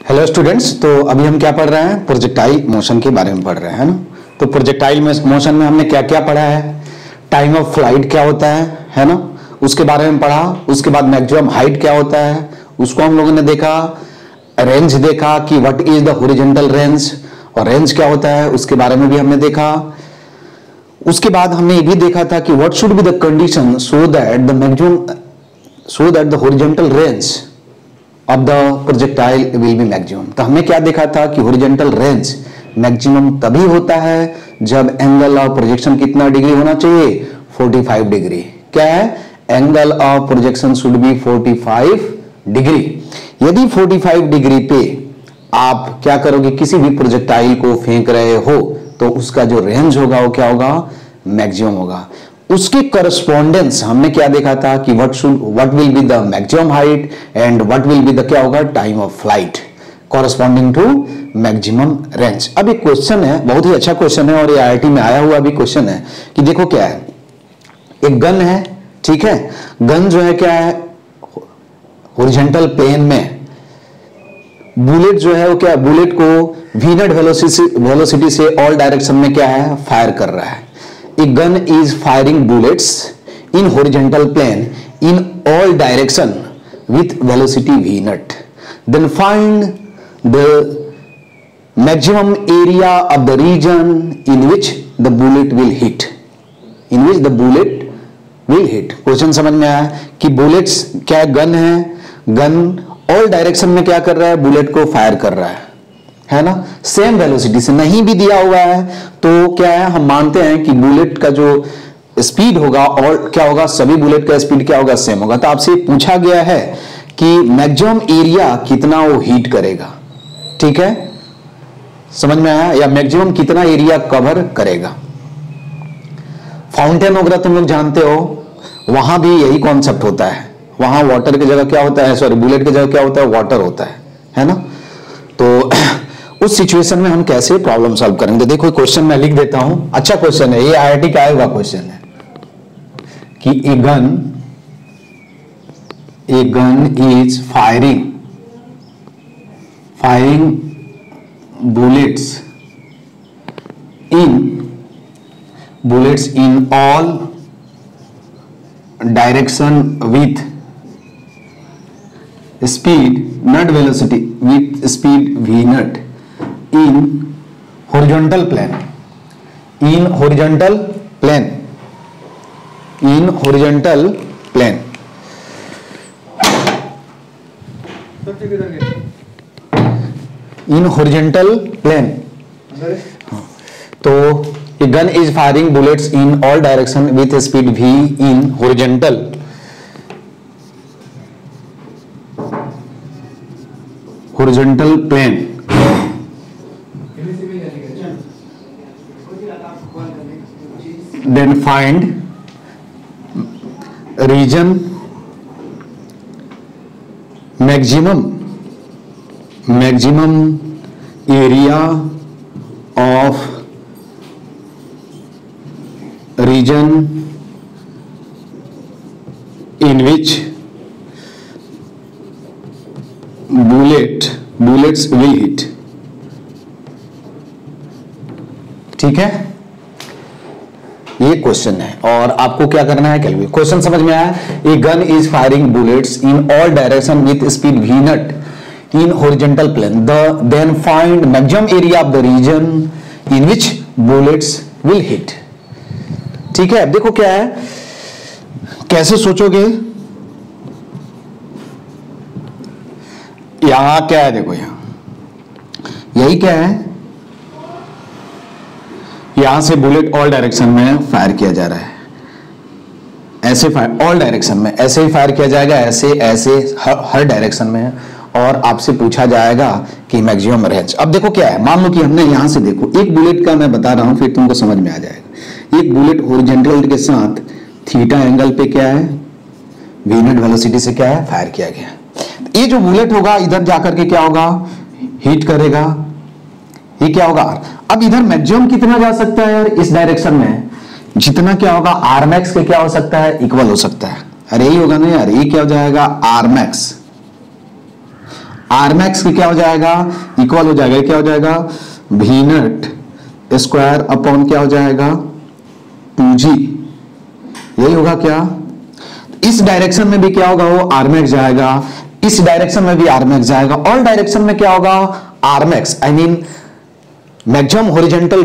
Hello students, तो अभी हम क्या पढ़ रहे हैं? प्रोजेक्टाइल मोशन के बारे में पढ़ रहे हैं ना। तो प्रोजेक्टाइल मोशन में हमने क्या क्या पढ़ा है? टाइम ऑफ फ्लाइट क्या होता है ना, उसके बारे में पढ़ा। उसके बाद मैक्सिमम हाइट क्या होता है उसको हम लोगों ने देखा। रेंज देखा कि what is the horizontal range, और रेंज क्या होता है उसके बारे में भी हमने देखा। उसके बाद हमने ये भी देखा था कि what should be the condition so that the horizontal range of the projectile will be maximum. तो हमने क्या देखा था कि हॉरिजॉन्टल रेंज मैक्सिमम तभी होता है जब एंगल ऑफ प्रोजेक्शन कितना डिग्री होना चाहिए? 45 डिग्री। क्या है? Angle of projection should be 45 degree. यदि 45 डिग्री पे आप क्या करोगे, किसी भी प्रोजेक्टाइल को फेंक रहे हो तो उसका जो रेंज होगा वो क्या होगा? मैक्सिमम होगा। उसके करस्पॉन्डेंस हमने क्या देखा था कि what will be the maximum height and what will be the क्या होगा? Time of flight corresponding to maximum range. अब एक क्वेश्चन है, बहुत ही अच्छा क्वेश्चन है और ये आईआईटी में आया हुआ भी क्वेश्चन है कि देखो क्या है, एक गन है, ठीक है। गन जो है क्या है? हॉरिजॉन्टल प्लेन में बुलेट जो है वो क्या, बुलेट को वी नॉट वेलोसिटी से ऑल डायरेक्शन में क्या है? फायर कर रहा है। A gun is firing bullets in horizontal plane in all direction with velocity v naught. Then find the maximum area of the region in which the bullet will hit. In which the bullet will hit. Question समझ में आया कि bullets क्या gun है, gun all direction में क्या कर रहा है? बुलेट को फायर कर रहा है ना, सेम वेलोसिटी से। नहीं भी दिया हुआ है तो क्या है, हम मानते हैं कि बुलेट का जो स्पीड होगा और क्या होगा, सभी बुलेट का स्पीड क्या होगा? सेम होगा। तो आपसे पूछा गया है कि मैक्सिमम एरिया कितना वो हीट करेगा, ठीक है, समझ में आया? या मैक्सिमम कितना एरिया कवर करेगा। फाउंटेन वगैरह तुम लोग जानते हो, वहां भी यही कॉन्सेप्ट होता है। वहां वाटर की जगह क्या होता है, सॉरी बुलेट की जगह क्या होता है? वाटर होता है ना। तो उस सिचुएशन में हम कैसे प्रॉब्लम सॉल्व करेंगे? देखो क्वेश्चन मैं लिख देता हूं, अच्छा क्वेश्चन है, ये आईआईटी का आया हुआ क्वेश्चन है कि ए gun is firing bullets in all direction with speed not velocity, with speed v naught in horizontal plane in horizontal plane in horizontal plane in horizontal plane। तो a gun is firing bullets in all direction with speed v in horizontal plane। Then find region maximum area of region in which bullets will hit, ठीक है। ये question है और आपको क्या करना है? कैलकुलेट। क्वेश्चन समझ में आया? A gun is firing bullets in all direction with speed v naught in horizontal plane, then find maximum area of the region in which bullets will hit, ठीक है। अब देखो क्या है, कैसे सोचोगे? यहां क्या है, देखो यहां यही क्या है, यहां से बुलेट ऑल डायरेक्शन में फायर किया जा रहा है, ऐसे फायर ऑल डायरेक्शन में, ऐसे ही फायर किया जाएगा, ऐसे हर डायरेक्शन में। और आपसे पूछा जाएगा कि मैक्सिमम रेंज। अब देखो क्या है, मान लो कि हमने यहां से, देखो एक बुलेट का मैं बता रहा हूं फिर तुमको समझ में आ जाएगा। एक बुलेट हॉरिजॉन्टल के साथ थीटा एंगल पे क्या है? वी नॉट वेलोसिटी से क्या है? फायर किया गया। ये जो बुलेट होगा इधर जाकर के क्या होगा? हिट करेगा। ये क्या होगा? अब इधर मैक्सिमम कितना जा सकता है यार? इस डायरेक्शन में जितना क्या होगा? आर मैक्स के क्या हो सकता है? इक्वल हो सकता है। अरे यही होगा ना यार, ये क्या हो जाएगा? Are max. आर मैक्स की क्या हो जाएगा, इक्वल हो जाएगा, क्या हो जाएगा, वी नट स्क्वायर अपॉन क्या हो जाएगा, 2G। यही होगा क्या, इस डायरेक्शन में भी क्या होगा, वो आर मैक्स जाएगा, इस डायरेक्शन में भी आर मैक्स जाएगा, ऑल डायरेक्शन में क्या होगा, आर मैक्स, आई मीन मैक्सिमम हॉरिजॉन्टल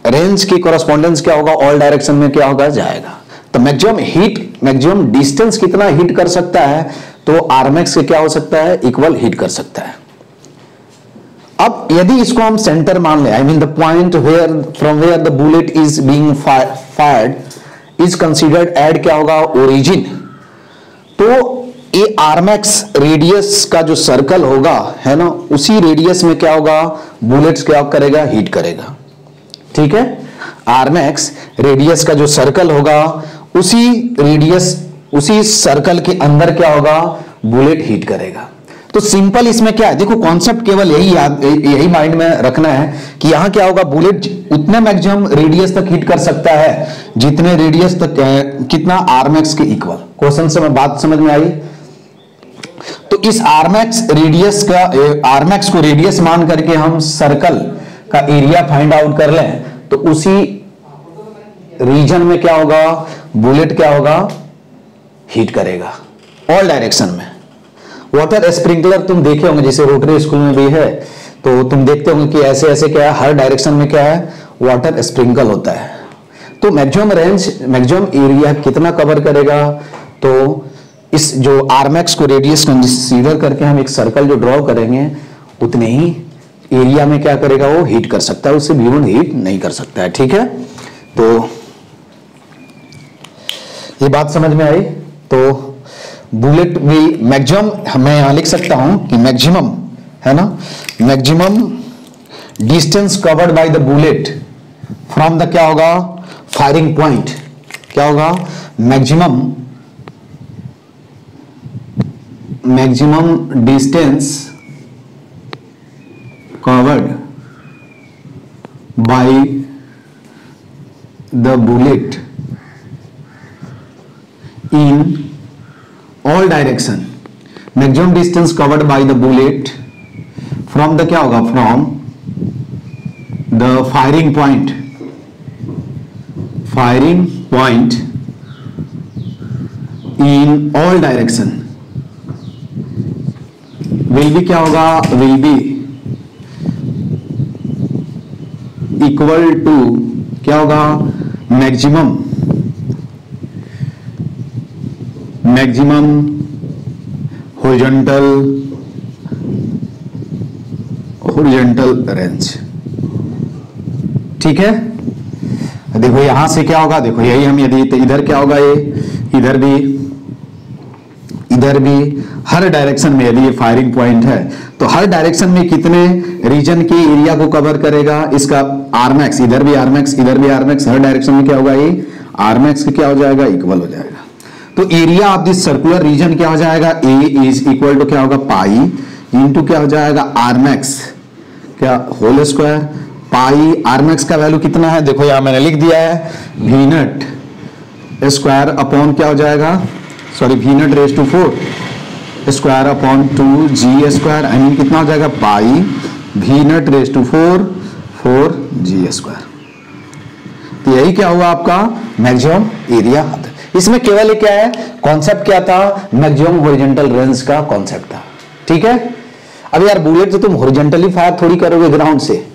रेंज की कॉरेस्पॉन्डेंस क्या होगा, ऑल डायरेक्शन में क्या होगा, जाएगा। तो मैक्सिमम हीट, मैक्सिमम डिस्टेंस कितना हीट कर सकता है, तो आर मैक्स के क्या हो सकता है, इक्वल हीट कर सकता है। अब यदि इसको हम सेंटर मान ले, I mean the point where from where the bullet is being fired is considered at क्या होगा, ओरिजिन। तो ये आर मैक्स रेडियस का जो सर्कल होगा है ना, उसी रेडियस में क्या होगा, बुलेट्स क्या करेगा, हीट करेगा। ठीक है, आर मैक्स रेडियस का जो सर्कल होगा, उसी रेडियस, उसी सर्कल के अंदर क्या होगा, बुलेट हीट करेगा। तो सिंपल इसमें क्या है, देखो कॉन्सेप्ट केवल यही माइंड में रखना है कि यहां क्या होगा, बुलेट उतने मैक्सिमम रेडियस तक हिट कर सकता है जितने रेडियस तक कितना, आर मैक्स के इक्वल। क्वेश्चन से मैं बात समझ में आई। तो इस आर मैक्स रेडियस का, आर मैक्स को रेडियस मान करके हम सर्कल का एरिया फाइंड आउट कर लें, तो उसी रीजन में क्या होगा, बुलेट क्या होगा, हीट करेगा ऑल डायरेक्शन में। वाटर स्प्रिंकलर तुम देखे होंगे, जैसे रोटरी स्कूल में भी है, तो तुम देखते होंगे कि ऐसे ऐसे क्या है, हर डायरेक्शन में क्या है, वाटर स्प्रिंकल होता है। तो मैक्सिमम रेंज, मैक्सिमम एरिया कितना कवर करेगा, तो इस जो आर मैक्स को रेडियस कंसीडर करके हम एक सर्कल जो ड्रॉ करेंगे, उतने ही एरिया में क्या करेगा, वो हीट कर सकता है, उससे बियॉन्ड हीट नहीं कर सकता है। ठीक है, तो ये बात समझ में आई। तो बुलेट विल मैक्सिमम, मैं यहां लिख सकता हूं कि मैक्सिमम है ना, maximum distance covered by the bullet from the क्या होगा, फायरिंग पॉइंट, क्या होगा, maximum distance covered by the bullet in all direction, maximum distance covered by the bullet from the क्या होगा, from the firing point in all direction will be क्या होगा, will be equal to क्या होगा, maximum horizontal range. ठीक है, देखो यहां से क्या होगा, देखो यही हम यदि, तो इधर क्या होगा, ये इधर भी हर डायरेक्शन में, यदि ये फायरिंग पॉइंट है तो हर डायरेक्शन में कितने रीजन के एरिया को कवर करेगा, इसका आर मैक्स, इधर भी आर मैक्स, इधर भी आर मैक्स, हर डायरेक्शन में क्या होगा, ये आर मैक्स क्या हो जाएगा, इक्वल हो जाएगा। तो area of this circular region क्या हो जाएगा, ए इज इक्वल टू क्या होगा, पाई इंटू क्या हो जाएगा, आर मैक्स क्या होल स्क्वायर, पाई आर मैक्स का वैल्यू कितना है, देखो यहां मैंने लिख दिया है, वी नट स्क्वायर अपॉन क्या हो जाएगा, sorry we nought raise to 4 square upon 2G square, I mean कितना हो जाएगा, pi v nought raise to 4G square. तो यही क्या हुआ आपका मैक्सिमम एरिया। इसमें केवल क्या है, कॉन्सेप्ट क्या था, मैक्सिमम हॉरिजॉन्टल रेंज का कॉन्सेप्ट था। ठीक है, अब यार बुलेट तो तुम हॉरिजॉन्टली फायर थोड़ी करोगे ग्राउंड से,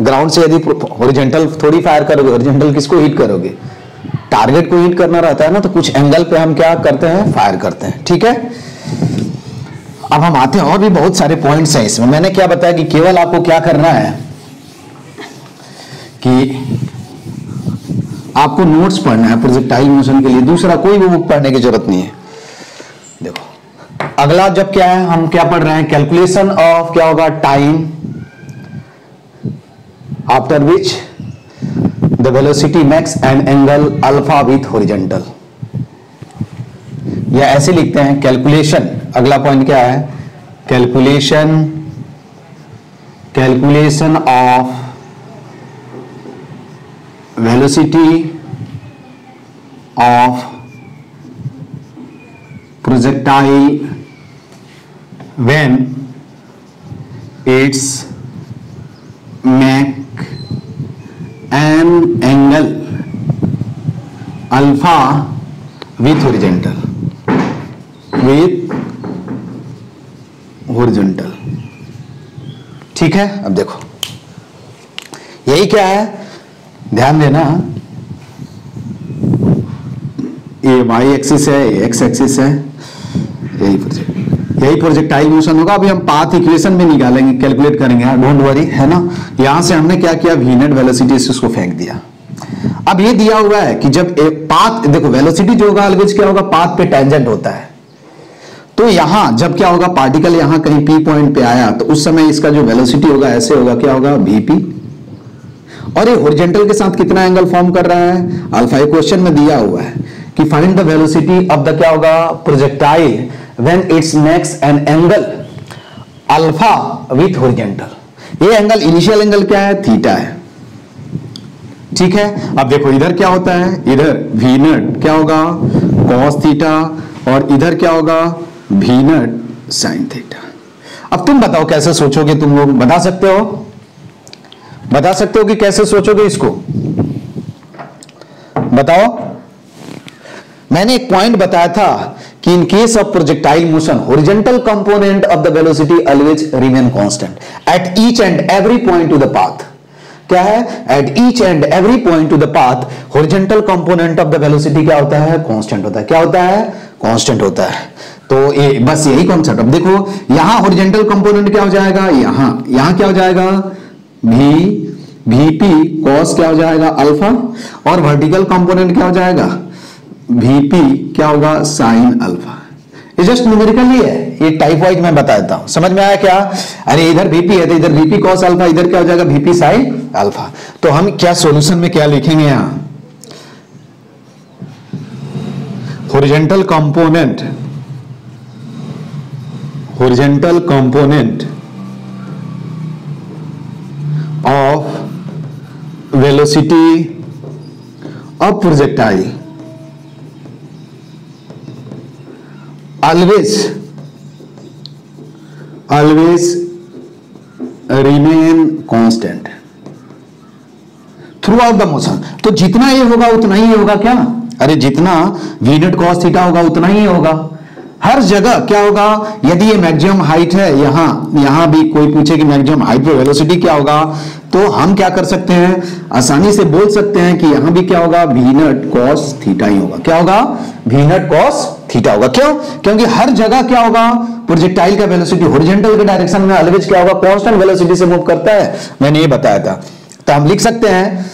ग्राउंड से यदि हॉरिजॉन्टल थोड़ी फायर करोगे, हॉरिजॉन्टल किसको हिट करोगे, टारगेट को हिट करना रहता है ना, तो कुछ एंगल पे हम क्या करते हैं, फायर करते हैं। ठीक है, अब हम आते हैं, और भी बहुत सारे पॉइंट्स हैं इसमें। मैंने क्या बताया कि केवल आपको क्या करना है कि आपको नोट्स पढ़ना है प्रोजेक्टाइल मोशन के लिए, दूसरा कोई भी बुक पढ़ने की जरूरत नहीं है। देखो अगला जब क्या है, हम क्या पढ़ रहे हैं, कैलकुलेशन ऑफ क्या होगा, time after which the velocity makes an angle alpha with horizontal, या ऐसे लिखते हैं कैलकुलेशन। अगला पॉइंट क्या है, calculation of velocity of projectile when it's make an angle alpha with horizontal ठीक है। अब देखो यही क्या है, ध्यान देना, ये वाई एक्सिस है, ये एक्स एक्सिस है, यही प्रोजेक्टाइल मोशन होगा। अभी हम पाथ इक्वेशन में निकालेंगे, कैलकुलेट करेंगे, डोंट वरी, है ना। यहां से हमने क्या किया, वी नेट वेलोसिटी से उसको फेंक दिया। अब ये दिया हुआ है कि जब पाथ, देखो वेलोसिटी जो होगा ऑलवेज क्या होगा, पाथ पे टेंजेंट होता है। तो यहां जब क्या होगा, पार्टिकल यहां कहीं पी पॉइंट पे आया तो उस समय इसका जो वेलोसिटी होगा ऐसे होगा, क्या होगा, वीपी। और ये हॉरिजॉन्टल के साथ कितना एंगल फॉर्म कर रहा है, अल्फा। क्वेश्चन में दिया हुआ है कि find the velocity of the क्या होगा, projectile when it's makes an angle alpha with horizontal. ये एंगल, इनिशियल एंगल क्या है, थीटा है, ठीक है। अब देखो इधर क्या होता है, इधर वी नट क्या होगा, कॉस थीटा, और इधर क्या होगा, वी नट साइन थीटा। अब तुम बताओ कैसे सोचोगे, तुम लोग बता सकते हो, बता सकते हो कि कैसे सोचोगे इसको, बताओ। मैंने एक पॉइंट बताया था कि in case of projectile motion horizontal component of the velocity always remain constant at each and every point two the path. क्या है, at each and every point two the path horizontal component of the velocity क्या होता है, constant होता है। क्या होता है, कांस्टेंट होता है। तो ये बस यही कॉन्सेप्ट। अब देखो यहां हॉरिजॉन्टल कंपोनेंट क्या हो जाएगा, यहां क्या हो जाएगा, वीपी कॉस क्या हो जाएगा, अल्फा, और वर्टिकल कंपोनेंट क्या हो जाएगा, वीपी क्या होगा, साइन अल्फा। ये जस्ट न्यूमेरिकल ही है, ये टाइप वाइज मैं बता देता हूं, समझ में आया क्या। अरे इधर वीपी है तो इधर वीपी कॉस अल्फा, इधर क्या हो जाएगा, वीपी साइन अल्फा। तो हम क्या सॉल्यूशन में क्या लिखेंगे, यहां horizontal component of velocity of projectile always remain constant throughout the motion। तो जितना ये होगा उतना ही होगा, क्या, अरे जितना वी नेट कॉस थीटा होगा उतना ही होगा हर जगह। क्या होगा, यदि ये मैक्सिमम हाइट है, यहां भी कोई पूछे कि मैक्सिमम हाइट पे वेलोसिटी क्या होगा, तो हम क्या कर सकते हैं, आसानी से बोल सकते हैं कि यहां भी क्या होगा, वी नेट कॉस थीटा ही होगा। क्या होगा, वी नेट कॉस थीटा होगा। क्यों, क्योंकि हर जगह क्या होगा, प्रोजेक्टाइल का वेलोसिटी हॉरिजॉन्टल के डायरेक्शन में ऑलवेज क्या होगा, कांस्टेंट वेलोसिटी से मूव करता है। मैंने ये बताया था। तो हम लिख सकते हैं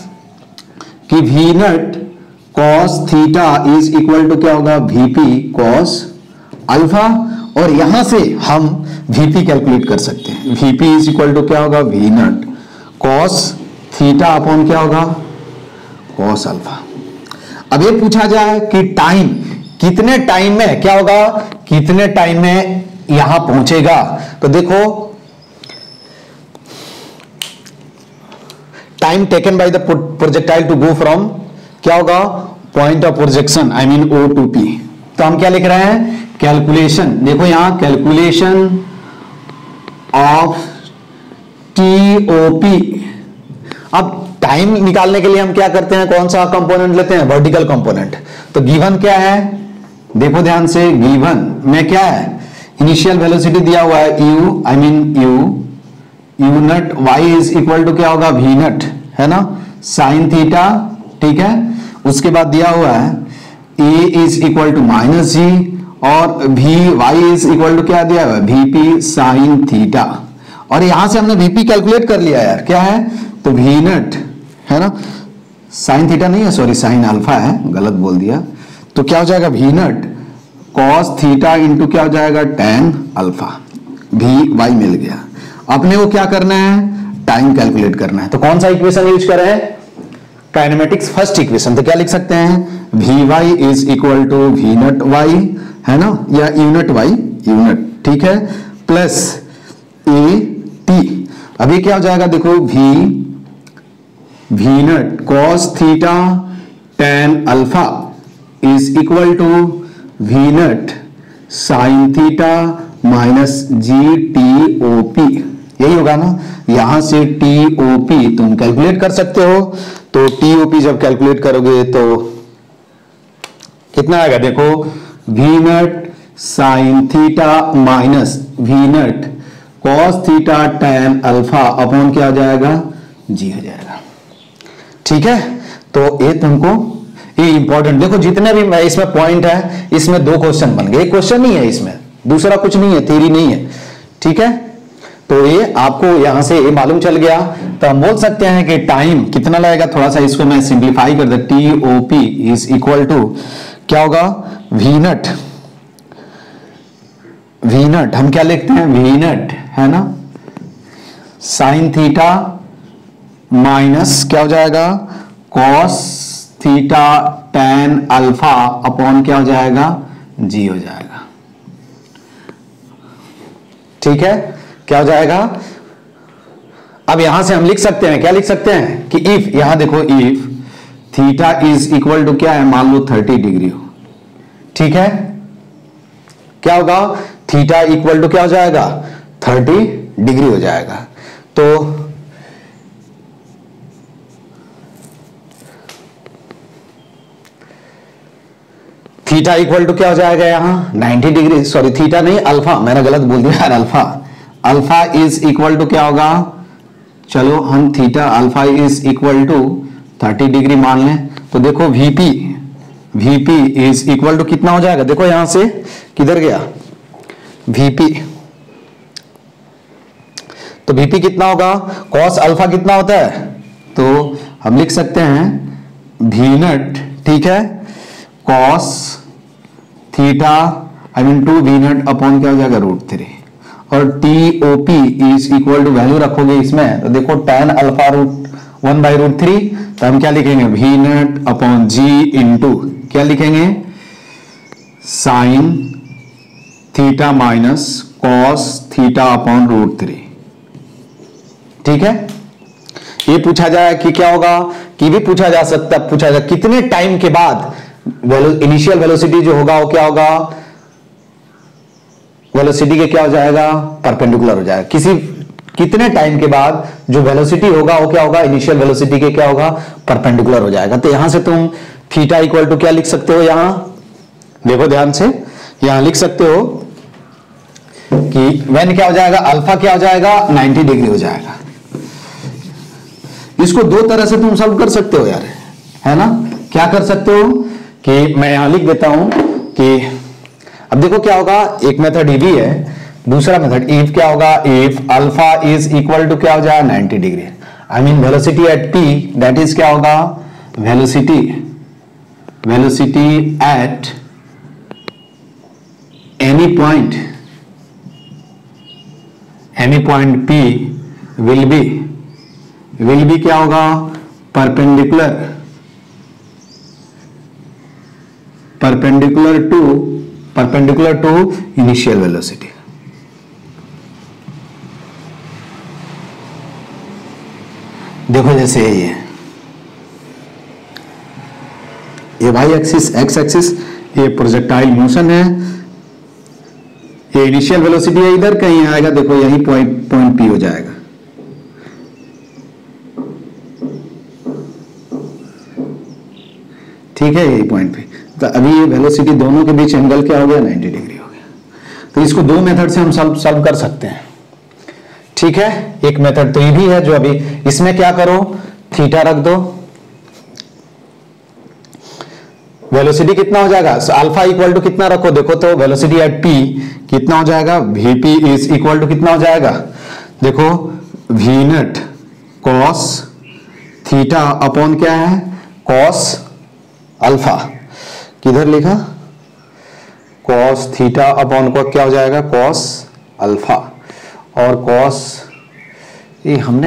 कि v net cos theta is equal to क्या होगा, वीपी कॉस अल्फा, और यहां से हम वीपी कैलकुलेट कर सकते हैं। वीपी इज इक्वल टू क्या होगा, we naught cos theta upon क्या होगा, कॉस अल्फा। अब ये पूछा जाए कि टाइम, कितने टाइम में क्या होगा, कितने टाइम में यहां पहुंचेगा। तो देखो time taken by the projectile to go from क्या होगा, point of projection, I mean O to P. तो हम क्या लिख रहे हैं, कैलकुलेशन। देखो यहां कैलकुलेशन ऑफ टीओपी। अब टाइम निकालने के लिए हम क्या करते हैं, कौन सा कंपोनेंट लेते हैं, वर्टिकल कंपोनेंट। तो गिवन क्या है, देखो ध्यान से, गिवन में क्या है, इनिशियल वेलोसिटी दिया हुआ है u, I mean u naught, y is equal to क्या होगा, वी नट, है ना, साइन थीटा, ठीक है। उसके बाद दिया हुआ है a is equal to minus g, और v Y is equal to क्या दिया हुआ है, वीपी साइन थीटा। और यहां से हमने वीपी कैलकुलेट कर लिया यार, क्या है, तो वी नट, है ना, साइन थीटा नहीं है, सॉरी साइन अल्फा है, गलत बोल दिया। तो क्या हो जाएगा, we naught cos theta into क्या हो जाएगा, टेन अल्फा, वी वाई मिल गया। अपने को क्या करना है, टाइम कैलकुलेट करना है। तो कौन सा इक्वेशन यूज करें, काइनेमेटिक्स फर्स्ट इक्वेशन। तो क्या लिख सकते हैं, v Y is equal to v naught y, है ना, या यूनिट वाई यूनिट, ठीक है, प्लस ए टी। अभी क्या हो जाएगा, देखो v naught cos theta tan alpha is equal to v naught sine theta minus ji T O P, यही होगा ना। यहां से टी ओ पी तुम कैलकुलेट कर सकते हो, तो टी ओ पी जब कैलकुलेट करोगे तो कितना आएगा, देखो v naught sine theta minus we naught cos theta tan alpha upon क्या हो जाएगा, जी हो जाएगा। ठीक है, तो ये तुमको ये इंपॉर्टेंट, देखो जितने भी इसमें पॉइंट है, इसमें 2 क्वेश्चन बन गए, एक क्वेश्चन नहीं है इसमें, दूसरा कुछ नहीं है, थ्योरी नहीं है। ठीक है, तो ये आपको यहां से ये मालूम चल गया, तो हम बोल सकते हैं कि टाइम कितना लगेगा, थोड़ा सा इसको मैं सिंप्लीफाई कर दे, T O P is equal to क्या होगा, वी नट, वी नट हम क्या लिखते हैं, वी नट है ना, साइन थीटा माइनस क्या हो जाएगा, cos theta tan alpha upon क्या हो जाएगा, जी हो जाएगा। ठीक है, क्या हो जाएगा, अब यहां से हम लिख सकते हैं, क्या लिख सकते हैं कि इफ, यहां देखो if theta is equal to क्या है, मान लो 30 डिग्री हो। ठीक है, क्या होगा, थीटा इक्वल टू क्या हो जाएगा, 30 डिग्री हो जाएगा। तो थीटा इक्वल टू क्या हो जाएगा, यहां 90 डिग्री, सॉरी थीटा नहीं अल्फा, मैंने गलत बोल दिया यार, alpha, alpha is equal to क्या होगा, चलो हम theta alpha is equal to 30 degree मान लें, तो देखो v p, v p is equal to कितना हो जाएगा, देखो यहां से किधर गया वीपी, तो वीपी कितना होगा, कॉस अल्फा कितना होता है, तो हम लिख सकते हैं वी नट, ठीक है, cos theta I mean 2 v naught upon क्या हो जाएगा, √3, और T O P is equal to value रखोगे इसमें, तो देखो tan अल्फा √1/√3, तो हम क्या लिखेंगे, v naught upon g into क्या लिखेंगे, sine theta minus cos theta upon √3। ठीक है, ये पूछा जाए कि क्या होगा, कि भी पूछा जा सकता है, पूछा जाए कितने टाइम के बाद इनिशियल वेलोसिटी जो होगा वो क्या होगा, वेलोसिटी के क्या हो जाएगा, परपेंडिकुलर हो जाएगा, किसी कितने टाइम के बाद जो वेलोसिटी होगा वो क्या होगा, इनिशियल वेलोसिटी के क्या होगा, परपेंडिकुलर हो जाएगा। तो यहां से तुम थीटा इक्वल टू क्या लिख सकते हो, यहां देखो ध्यान से, यहां लिख सकते हो कि व्हेन क्या हो जाएगा, अल्फा क्या हो जाएगा, 90 डिग्री हो जाएगा। इसको 2 तरह से तुम सॉल्व कर सकते हो यार, है ना, क्या कर सकते हो कि मैं यहां लिख देता हूं कि अब देखो क्या होगा, एक मेथड ये भी है, दूसरा मेथड इफ क्या होगा, if alpha is equal to क्या हो जाएगा, 90 degree, I mean velocity at P, that is क्या होगा, velocity at any point P will be क्या होगा, परपेंडिकुलर टू इनिशियल वेलोसिटी। देखो जैसे ये वाई एक्सिस, एक्स एक्सिस, ये प्रोजेक्टाइल मोशन है, ये इनिशियल वेलोसिटी है, इधर कहीं आएगा, देखो यही पॉइंट P हो जाएगा। ठीक है, यही पॉइंट P, तो अभी ये वेलोसिटी दोनों के बीच एंगल क्या हो गया, 90 डिग्री हो गया। तो इसको 2 मेथड से हम सॉल्व कर सकते हैं। ठीक है, एक मेथड तो ये भी है जो अभी, इसमें क्या करो, थीटा रख दो, वेलोसिटी कितना हो जाएगा, अल्फा इक्वल टू कितना रखो, देखो तो वेलोसिटी एट P कितना हो जाएगा, Vp इज इक्वल टू कितना हो जाएगा, देखो v naught cos theta upon क्या है, कॉस अल्फा, किधर लिखा, कॉस थीटा अपॉन को क्या हो जाएगा, कॉस अल्फा, और कॉस ये हम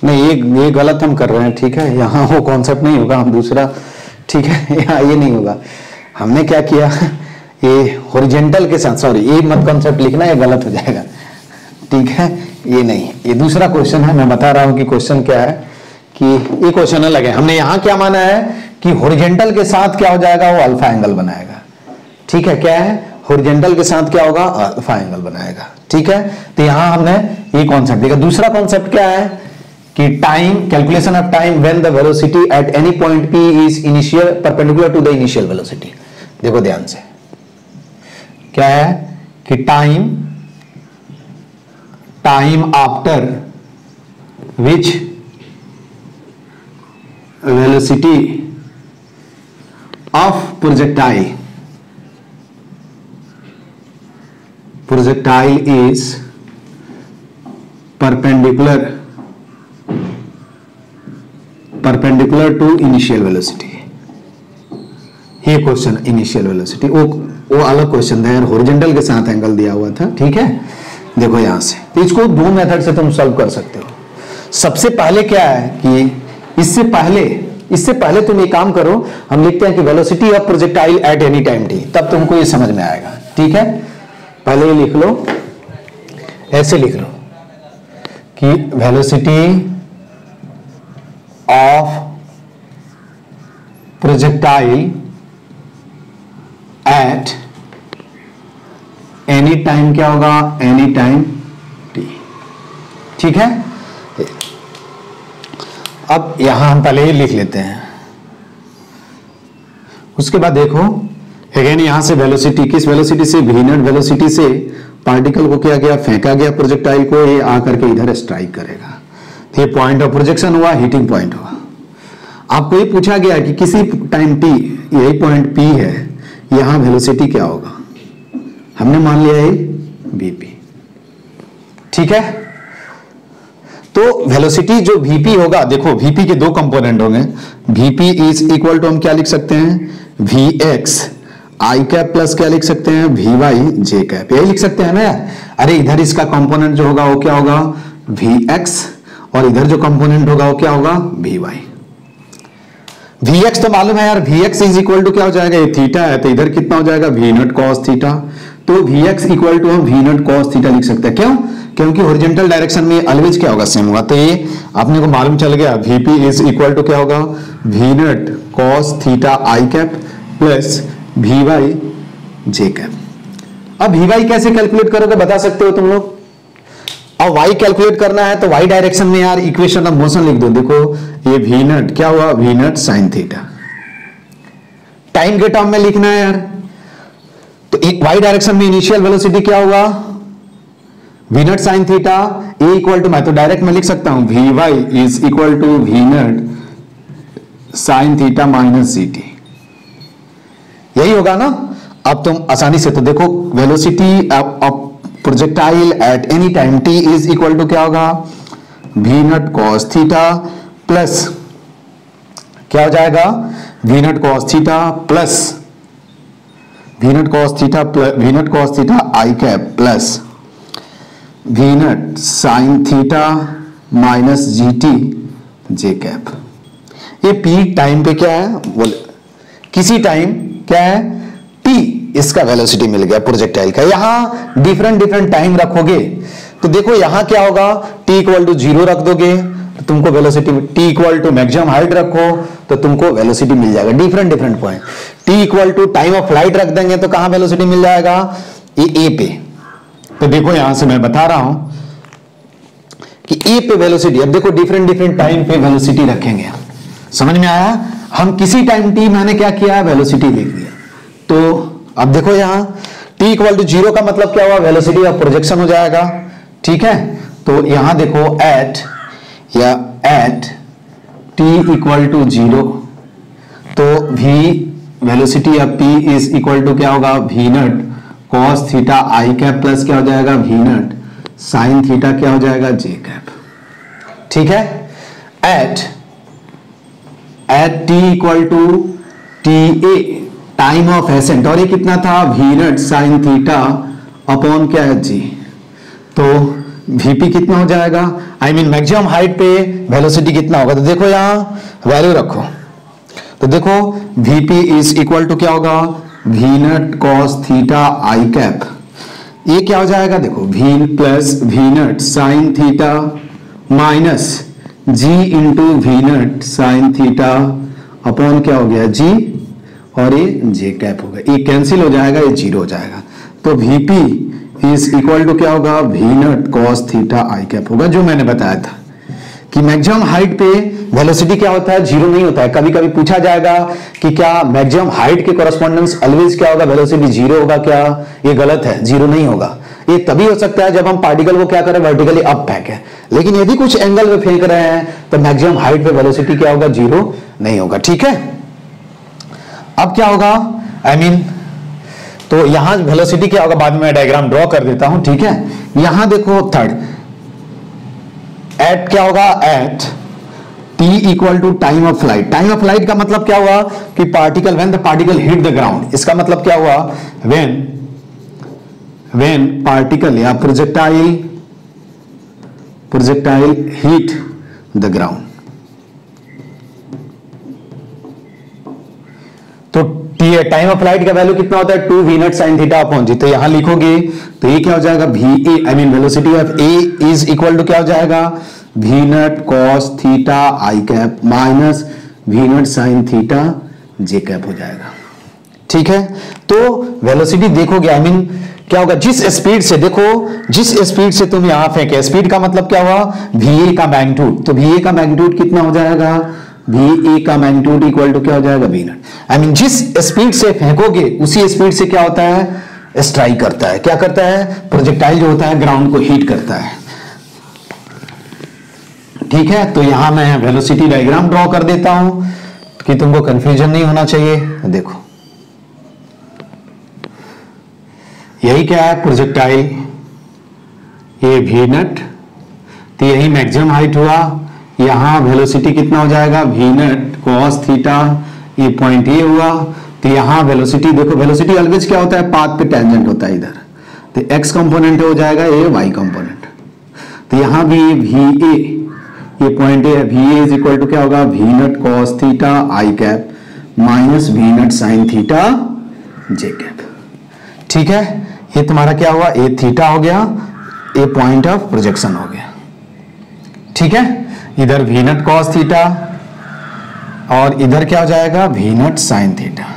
नहीं, ये गलत हम कर रहे हैं। ठीक है, यहाँ वो कॉन्सेप्ट नहीं होगा, हम दूसरा, ठीक है, यहाँ ये नहीं होगा, हमने क्या किया, ये हॉरिजॉन्टल के साथ, सॉरी ये मत कॉन्सेप्ट लिखना, ये गलत हो जाएगा। ठीक है, ये नहीं, ये दूसरा क्वेश्चन है। मैं बता रहा हूं कि क्वेश्चन क्या है, कि ये क्वेश्चन अलग है। हमने यहां क्या माना है कि हॉरिजॉन्टल के साथ क्या हो जाएगा, वो अल्फा एंगल बनाएगा। ठीक है, क्या है, हॉरिजॉन्टल के साथ क्या होगा, अल्फा एंगल बनाएगा। ठीक है, तो यहां हमने ये कॉन्सेप्ट देखा। दूसरा कॉन्सेप्ट क्या है कि time, calculation of time when the velocity at any point P is initial perpendicular to the initial velocity. देखो ध्यान से, क्या है कि time after which velocity of projectile is perpendicular to initial velocity। ये क्वेश्चन इनिशियल वेलोसिटी वो अलग question था यार, हॉरिजॉन्टल के साथ एंगल दिया हुआ था। ठीक है, देखो यहां से, तो इसको दो मेथड से तुम सॉल्व कर सकते हो। सबसे पहले क्या है कि इससे पहले तुम एक काम करो, हम लिखते हैं कि velocity of projectile at any time T, तब तुमको ये समझ में आएगा। ठीक है, पहले ये लिख लो, ऐसे लिख लो कि velocity of projectile at any time, क्या होगा, एनी टाइम टी। ठीक है, अब यहां हम पहले ही लिख लेते हैं। उसके बाद देखो अगेन यहां से वेलोसिटी, किस वेलोसिटी से, वी नॉट वेलोसिटी से पार्टिकल को क्या किया, फेंका गया प्रोजेक्टाइल को, ये आकर के इधर स्ट्राइक करेगा। तो ये पॉइंट ऑफ प्रोजेक्शन हुआ, हीटिंग पॉइंट हुआ। आपको ये पूछा गया कि किसी टाइम टी, यही पॉइंट पी है, यहां वेलोसिटी क्या होगा, हमने मान लिया है वीपी। ठीक है, तो वेलोसिटी जो वीपी होगा, देखो वीपी के दो कंपोनेंट होंगे, वीपी इज इक्वल टू हम क्या लिख सकते हैं, v x i cap plus क्या लिख सकते हैं, वी वाई जे कैप, यही लिख सकते हैं ना। अरे इधर इसका कंपोनेंट जो होगा वो क्या होगा, वी एक्स, और इधर जो कंपोनेंट होगा वो क्या होगा, वी वाई। वी एक्स तो मालूम है यार, v x is equal to क्या हो जाएगा, ये थीटा है, तो इधर कितना हो जाएगा, वी नॉट कॉस थीटा। तो वी एक्स इक्वल टू हम वी नॉट कॉस थीटा लिख सकते हैं। क्यों, क्योंकि हॉरिजॉन्टल डायरेक्शन में ऑलवेज क्या होगा, सेम होगा। तो ये आपने को मालूम चल गया, वीपी इज इक्वल टू क्या होगा, we naught cos theta I cap plus v y j cap. अब वी वाई कैसे कैलकुलेट करोगे बता सकते हो तुम लोग। अब वाई कैलकुलेट करना है तो वाई डायरेक्शन में यार इक्वेशन ऑफ मोशन लिख दो। देखो ये वी नॉट क्या हुआ, V not sine theta. Time के टर्म में लिखना है यार, तो वाई डायरेक्शन में इनिशियल वेलोसिटी क्या होगा, we not sine theta, A equal to, मैं तो डायरेक्ट में लिख सकता हूं, V Y is equal to V not sine theta minus ji T, यही होगा ना। अब तुम आसानी से तो देखो velocity of projectile at any time T is equal to क्या होगा, we naught cos theta plus क्या हो जाएगा, V naught cos theta plus V naught cos theta I cap plus V not sine theta minus ji T J cap. ये P time पे क्या है, बोले किसी टाइम क्या है, टी, इसका वेलोसिटी मिल गया प्रोजेक्टाइल का। यहां डिफरेंट टाइम रखोगे तो देखो यहां क्या होगा, t इक्वल टू 0 रख दोगे तो तुमको velocity, t equal to maximum height रखो तो तुमको वेलोसिटी मिल जाएगा। Different point, t equal to time of flight रख देंगे तो कहां वेलोसिटी मिल जाएगा, ये ए पे। तो देखो यहां से मैं बता रहा हूं कि ए पे वेलोसिटी, अब देखो डिफरेंट टाइम पे वेलोसिटी रखेंगे। समझ में आया, हम किसी टाइम t मैंने क्या किया, वेलोसिटी लिख दिया। तो अब देखो यहां t इक्वल टू 0 का मतलब क्या हुआ, वेलोसिटी ऑफ प्रोजेक्शन हो जाएगा। ठीक है, तो यहां देखो एट t इक्वल टू 0, तो v velocity of p is equal to क्या होगा, v नॉट कॉस थीटा आई कैप प्लस क्या हो जाएगा, v नॉट साइन थीटा क्या हो जाएगा, j कैप। ठीक है, at t equal to ta time of ascent, और ये कितना था, v naught sine theta upon क्या है, g। तो vp कितना हो जाएगा, आई मीन मैक्सिमम हाइट पे वेलोसिटी कितना होगा। तो देखो यहां वैल्यू रखो, तो देखो vp इज इक्वल टू क्या होगा, v नॉट कॉस थीटा आई कैप, ये क्या हो जाएगा, देखो v plus V naught sine theta minus g into V naught sine theta upon क्या हो गया g, और ये j कैप होगा, ये कैंसिल हो जाएगा, ये जीरो हो जाएगा। तो vp इज इक्वल टू क्या होगा, वी नट कॉस थीटा आई कैप होगा, जो मैंने बताया था कि मैक्सिमम हाइट पे वेलोसिटी क्या होता है, जीरो नहीं होता है। कभी कभी पूछा जाएगा कि क्या मैक्सिमम हाइट के कॉरस्पॉन्डेंस ऑलवेज क्या होगा, वेलोसिटी जीरो होगा क्या, ये गलत है, जीरो नहीं होगा। ये तभी हो सकता है जब हम पार्टिकल को क्या करें, वर्टिकली अप फेंकें, लेकिन यदि कुछ एंगल पे फेंक रहे हैं तो मैक्सिमम हाइट पे वेलोसिटी क्या होगा, जीरो नहीं होगा। ठीक है, अब क्या होगा, तो यहां वेलोसिटी क्या होगा, बाद में मैं डायग्राम ड्रॉ कर देता हूं। ठीक है, यहां देखो थर्ड एट क्या होगा, at t equal to time of flight. Time of flight का मतलब क्या हुआ कि particle when the particle hit the ground, इसका मतलब क्या हुआ, व्हेन पार्टिकल या प्रोजेक्टाइल हिट द ग्राउंड। तो टाइम ऑफ फ्लाइट का वैल्यू कितना होता है, 2 we not sine theta upon g. तो यहां लिखोगे तो ये क्या हो जाएगा, v velocity of a is equal to क्या हो जाएगा, V naught cos theta I cap minus V not sine theta J cap हो जाएगा। ठीक है, तो वेलोसिटी देखोगे क्या होगा, जिस स्पीड से, देखो जिस स्पीड से तुम यहां फेंके, स्पीड का मतलब क्या हुआ, वी का मैग्नीट्यूड, तो वी का मैग्नीट्यूड कितना हो जाएगा, वी का मैग्नीट्यूड इक्वल टू क्या हो जाएगा, वी नॉट। जिस स्पीड से फेंकोगे उसी स्पीड से क्या होता है, स्ट्राइक करता है, क्या करता है, प्रोजेक्टाइल जो होता है ग्राउंड को हिट करता है। ठीक है, तो यहां मैं वेलोसिटी डायग्राम ड्रॉ कर देता हूं कि तुमको कंफ्यूजन नहीं होना चाहिए। देखो यही क्या है, प्रोजेक्टाइल, ये वी नट, तो यही मैक्सिमम हाइट हुआ, यहां वेलोसिटी कितना हो जाएगा, वी नट कॉस थीटा, ये पॉइंट ये हुआ। तो यहां वेलोसिटी देखो, वेलोसिटी ऑलवेज क्या होता है, पाथ पे टेंजेंट होता है इधर, तो एक्स कंपोनेंट हो जाएगा, ये वाई कंपोनेंट। तो यहां भी वी ए, ये पॉइंट ए है, V A is equal to क्या होगा, V naught cos theta I cap minus we naught sine theta J cap. ठीक है, ये तुम्हारा क्या हुआ, ए थीटा हो गया, ए पॉइंट ऑफ प्रोजेक्शन हो गया। ठीक है, इधर वी नट कॉस थीटा और इधर क्या हो जाएगा, वी नट साइन थीटा।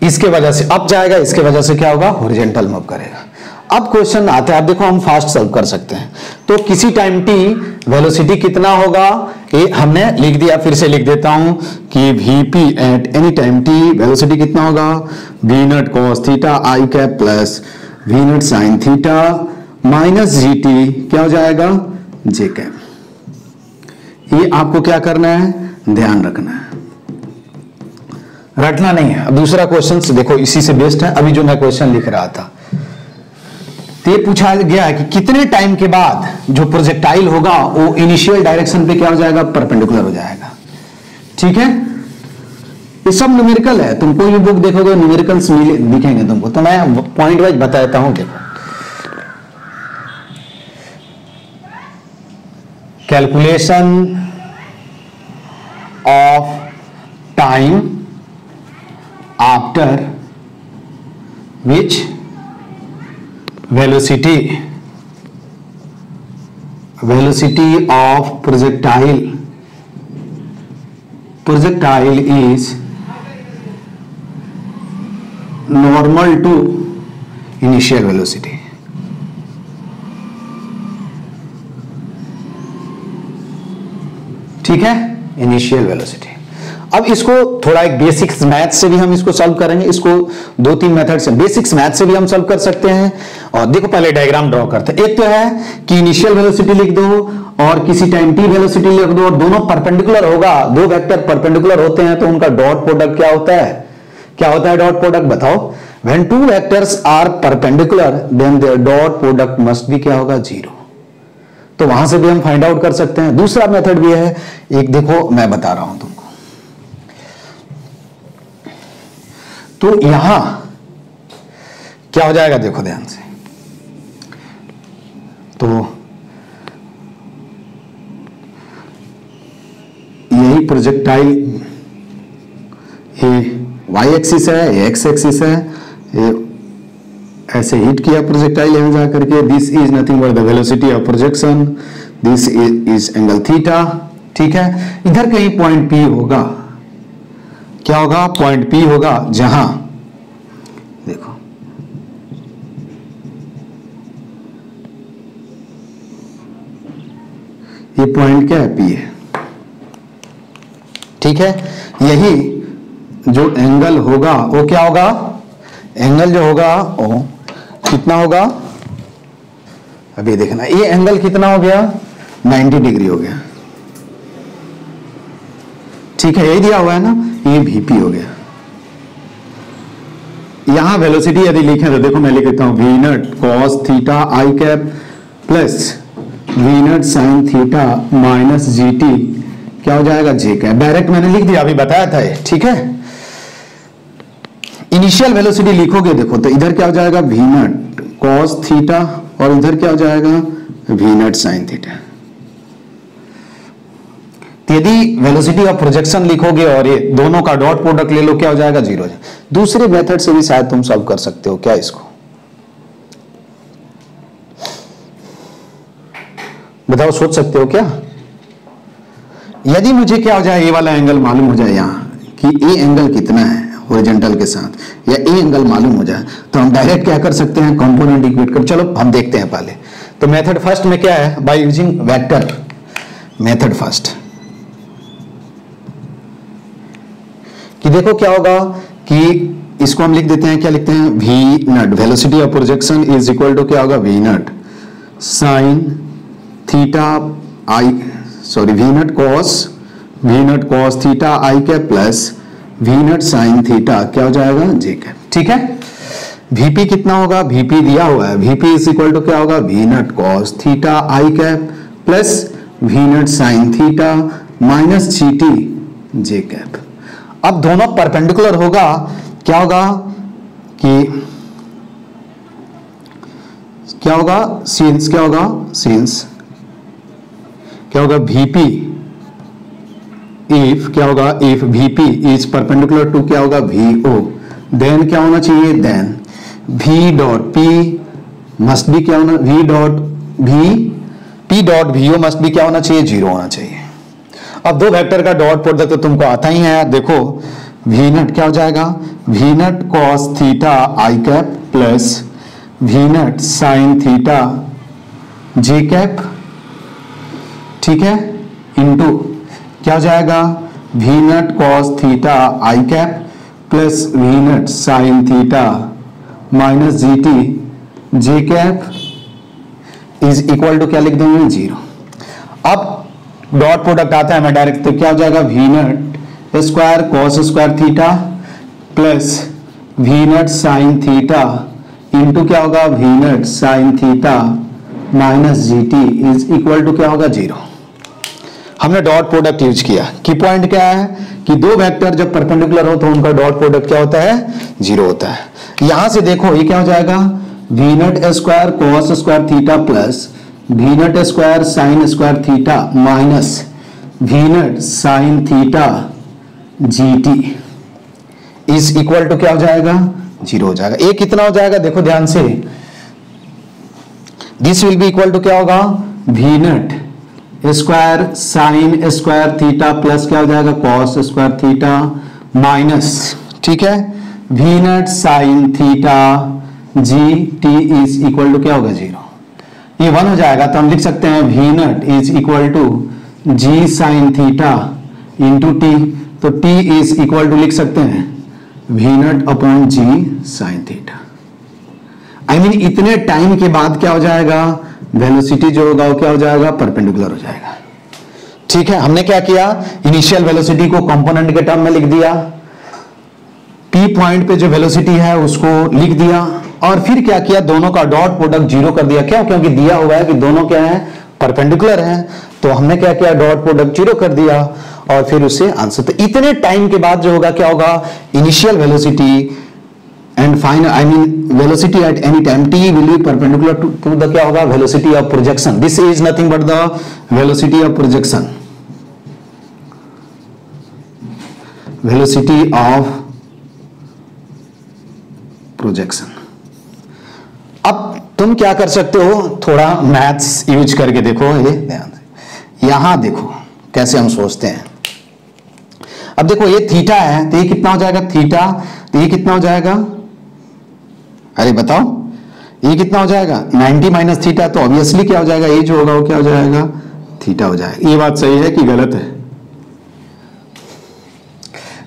इसके वजह से अप जाएगा, इसके वजह से क्या होगा, हॉरिजॉन्टल मूव करेगा। अब क्वेश्चन आता है, अब देखो हम फास्ट सॉल्व कर सकते हैं। तो किसी टाइम टी वेलोसिटी कितना होगा, ये हमने लिख दिया, फिर से लिख देता हूं कि VP at any time T velocity कितना होगा, we naught cos theta I cap plus V not sine theta minus ji T क्या हो जाएगा, जे कैप। ये आपको क्या करना है, ध्यान रखना है, रटना नहीं है। अब दूसरा क्वेश्चन देखो, इसी से बेस्ड है अभी जो मैं क्वेश्चन लिख रहा था। ये पूछा गया है कि कितने टाइम के बाद जो प्रोजेक्टाइल होगा वो इनिशियल डायरेक्शन पे क्या हो जाएगा, परपेंडिकुलर हो जाएगा। ठीक है, ये सब न्यूमेरिकल है, तुम कोई भी बुक देखोगे न्यूमेरिकल्स दिखेंगे तुमको, तो मैं पॉइंट वाइज बताता हूं। देखो calculation of time after which velocity of projectile is normal to initial velocity। ठीक है, इनिशियल वेलोसिटी। अब इसको थोड़ा एक बेसिक्स मैथ से भी हम इसको सॉल्व करेंगे। इसको 2-3 मेथड से, बेसिक्स मैथ से भी हम सॉल्व कर सकते हैं। और देखो पहले डायग्राम ड्रॉ करते हैं। एक तो है कि इनिशियल वेलोसिटी लिख दो और किसी टाइम टी वेलोसिटी लिख दो, और दोनों परपेंडिकुलर होगा, दो वेक्टर परपेंडिकुलर होते हैं तो उनका डॉट प्रोडक्ट क्या होता है, क्या होता है डॉट प्रोडक्ट, बताओ। When two vectors are perpendicular then their dot product must भी क्या होगा, 0। तो वहां से भी हम फाइंड आउट कर सकते हैं। दूसरा मेथड भी है, एक देखो मैं बता रहा हूं तुमको। तो यहां क्या हो जाएगा, देखो ध्यान से। तो यही प्रोजेक्टाइल, ये वाई एक्सिस है, ये एक्स एक्सिस है, ये ऐसे हिट किया प्रोजेक्टाइल यहां जा करके, this is nothing but the velocity of projection, this is angle theta. ठीक है, इधर कहीं पॉइंट पी होगा, क्या होगा, पॉइंट पी होगा, जहां देखो ये पॉइंट क्या है, पी है। ठीक है, यही जो एंगल होगा वो क्या होगा, एंगल जो होगा वो कितना होगा, अभी देखना, ये एंगल कितना हो गया, 90 डिग्री हो गया। ठीक है, यही दिया हुआ है ना, ये VP हो गया। यहां वेलोसिटी यदि लिखें तो देखो मैं लिख देता हूं वी नट कॉस थीटा आई cap plus V naught sine theta minus GT क्या हो जाएगा, जे कैप। डायरेक्ट मैंने लिख दिया, अभी बताया था ये। ठीक है, इनिशियल वेलोसिटी लिखोगे देखो तो इधर क्या हो जाएगा, वी नट कॉस थीटा और इधर क्या हो जाएगा, वी नट साइन थीटा। यदि वेलोसिटी ऑफ प्रोजेक्शन लिखोगे और ये दोनों का डॉट प्रोडक्ट ले लो, क्या हो जाएगा, 0। दूसरे मेथड से भी शायद तुम सॉल्व कर सकते हो क्या इसको, बताओ, सोच सकते हो क्या। यदि मुझे क्या हो जाए, ये वाला एंगल मालूम हो जाए यहां कि ये एंगल कितना है हॉरिजॉन्टल के साथ, या ये एंगल मालूम हो जाए, तो हम डायरेक्ट क्या कर सकते हैं, कंपोनेंट इक्वेट कर। चलो हम देखते हैं पहले। तो मेथड फर्स्ट में क्या है, by using vector method first, कि देखो क्या होगा कि इसको हम लिख देते हैं, क्या लिखते हैं, V naught velocity of projection is equal to क्या होगा, V naught sine theta I, sorry we naught cos theta I cap plus V naught sine theta क्या हो जाएगा, जे कैप। ठीक है, VP कितना होगा, VP दिया हुआ है, VP इज इक्वल टू क्या होगा, वी नट कॉस थीटा आई cap plus V naught sine theta minus GT J cap. अब दोनों परपेंडिकुलर होगा, क्या होगा कि क्या होगा, सिंस क्या होगा, सिंस क्या होगा, VP इफ क्या होगा, if VP is perpendicular to क्या होगा, VO, देन क्या होना चाहिए, then V dot P must be क्या होना, V dot P dot VO must be क्या होना चाहिए, 0 होना चाहिए। अब दो वेक्टर का डॉट प्रोडक्ट तो तुमको आता ही है, देखो वी नट क्या हो जाएगा, we naught cos theta I cap plus V naught sine theta J cap. ठीक है, इनटू क्या हो जाएगा, we naught cos theta I cap plus V naught sine theta minus GT J cap is equal to क्या लिख देंगे, 0। अब dot product आता है, मैं डायरेक्ट, तो क्या हो जाएगा, we naught square cos square theta plus V naught sine theta into क्या होगा, V naught sine theta minus GT is equal to क्या होगा, 0। हमने डॉट प्रोडक्ट यूज किया। की पॉइंट क्या है कि दो वेक्टर जब परपेंडिकुलर हो तो उनका डॉट प्रोडक्ट क्या होता है, 0 होता है। यहां से देखो ये क्या हो जाएगा, we naught square cos square theta plus V naught square sine square theta minus we naught sine theta GT is equal to क्या हो जाएगा, 0 हो जाएगा। ये कितना हो जाएगा, देखो ध्यान से, this will be equal to क्या होगा, V naught square sine square theta plus क्या हो जाएगा, कॉस स्क्वायर थीटा माइनस, ठीक है, V naught sine theta GT is equal to क्या होगा, 0। ये 1 हो जाएगा तो हम लिख सकते हैं V naught is equal to G sine theta into T, तो T इज इक्वल टू लिख सकते हैं V naught upon G sine theta. I mean इतने टाइम के बाद क्या हो जाएगा, वेलोसिटी जो होगा वो क्या हो जाएगा, परपेंडिकुलर हो जाएगा। ठीक है, हमने क्या किया, इनिशियल वेलोसिटी को कंपोनेंट के टर्म में लिख दिया, P पॉइंट पे जो वेलोसिटी है उसको लिख दिया, और फिर क्या किया, दोनों का डॉट प्रोडक्ट 0 कर दिया। क्या, क्योंकि दिया हुआ है कि दोनों क्या है, परपेंडिकुलर है, तो हमने क्या किया, डॉट प्रोडक्ट 0 कर दिया और फिर उससे आंसर। तो इतने टाइम के बाद जो होगा क्या होगा, initial velocity and final, I mean velocity at any time T will be perpendicular to the क्या होगा, velocity of projection. This is nothing but the velocity of projection, velocity of projection. तुम क्या कर सकते हो, थोड़ा मैथ्स यूज करके देखो, ये ध्यान से यहां देखो कैसे हम सोचते हैं। अब देखो ये थीटा है तो ये कितना हो जाएगा थीटा, तो ये कितना हो जाएगा, अरे बताओ ये कितना हो जाएगा 90 माइनस थीटा, तो ऑब्वियसली क्या हो जाएगा, ये जो होगा वो क्या हो जाएगा थीटा हो जाएगा। ये बात सही है कि गलत है?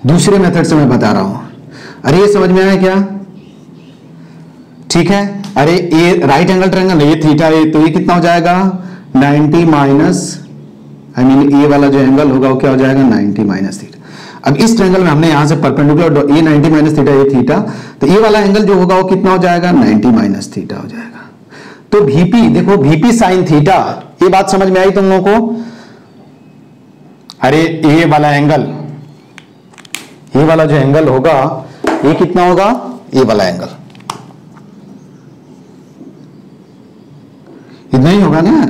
दूसरे मेथड से मैं बता रहा हूं। अरे ये समझ में आया क्या? ठीक है। अरे ये राइट एंगल ट्रायंगल है, ये थीटा है, तो ये कितना हो जाएगा 90 माइनस, आई मीन ये वाला जो एंगल होगा वो क्या हो जाएगा 90 माइनस थीटा। अब इस ट्रायंगल में हमने यहां से परपेंडिकुलर, ये 90 माइनस थीटा, ये थीटा, तो ये वाला एंगल जो होगा वो कितना हो जाएगा 90 माइनस थीटा हो जाएगा। तो VP देखो, VP साइन थीटा, ये बात समझ में आई तुम लोगों को? अरे ये वाला एंगल, ये वाला जो एंगल होगा ये कितना होगा, ये वाला एंगल इतना ही होगा ना यार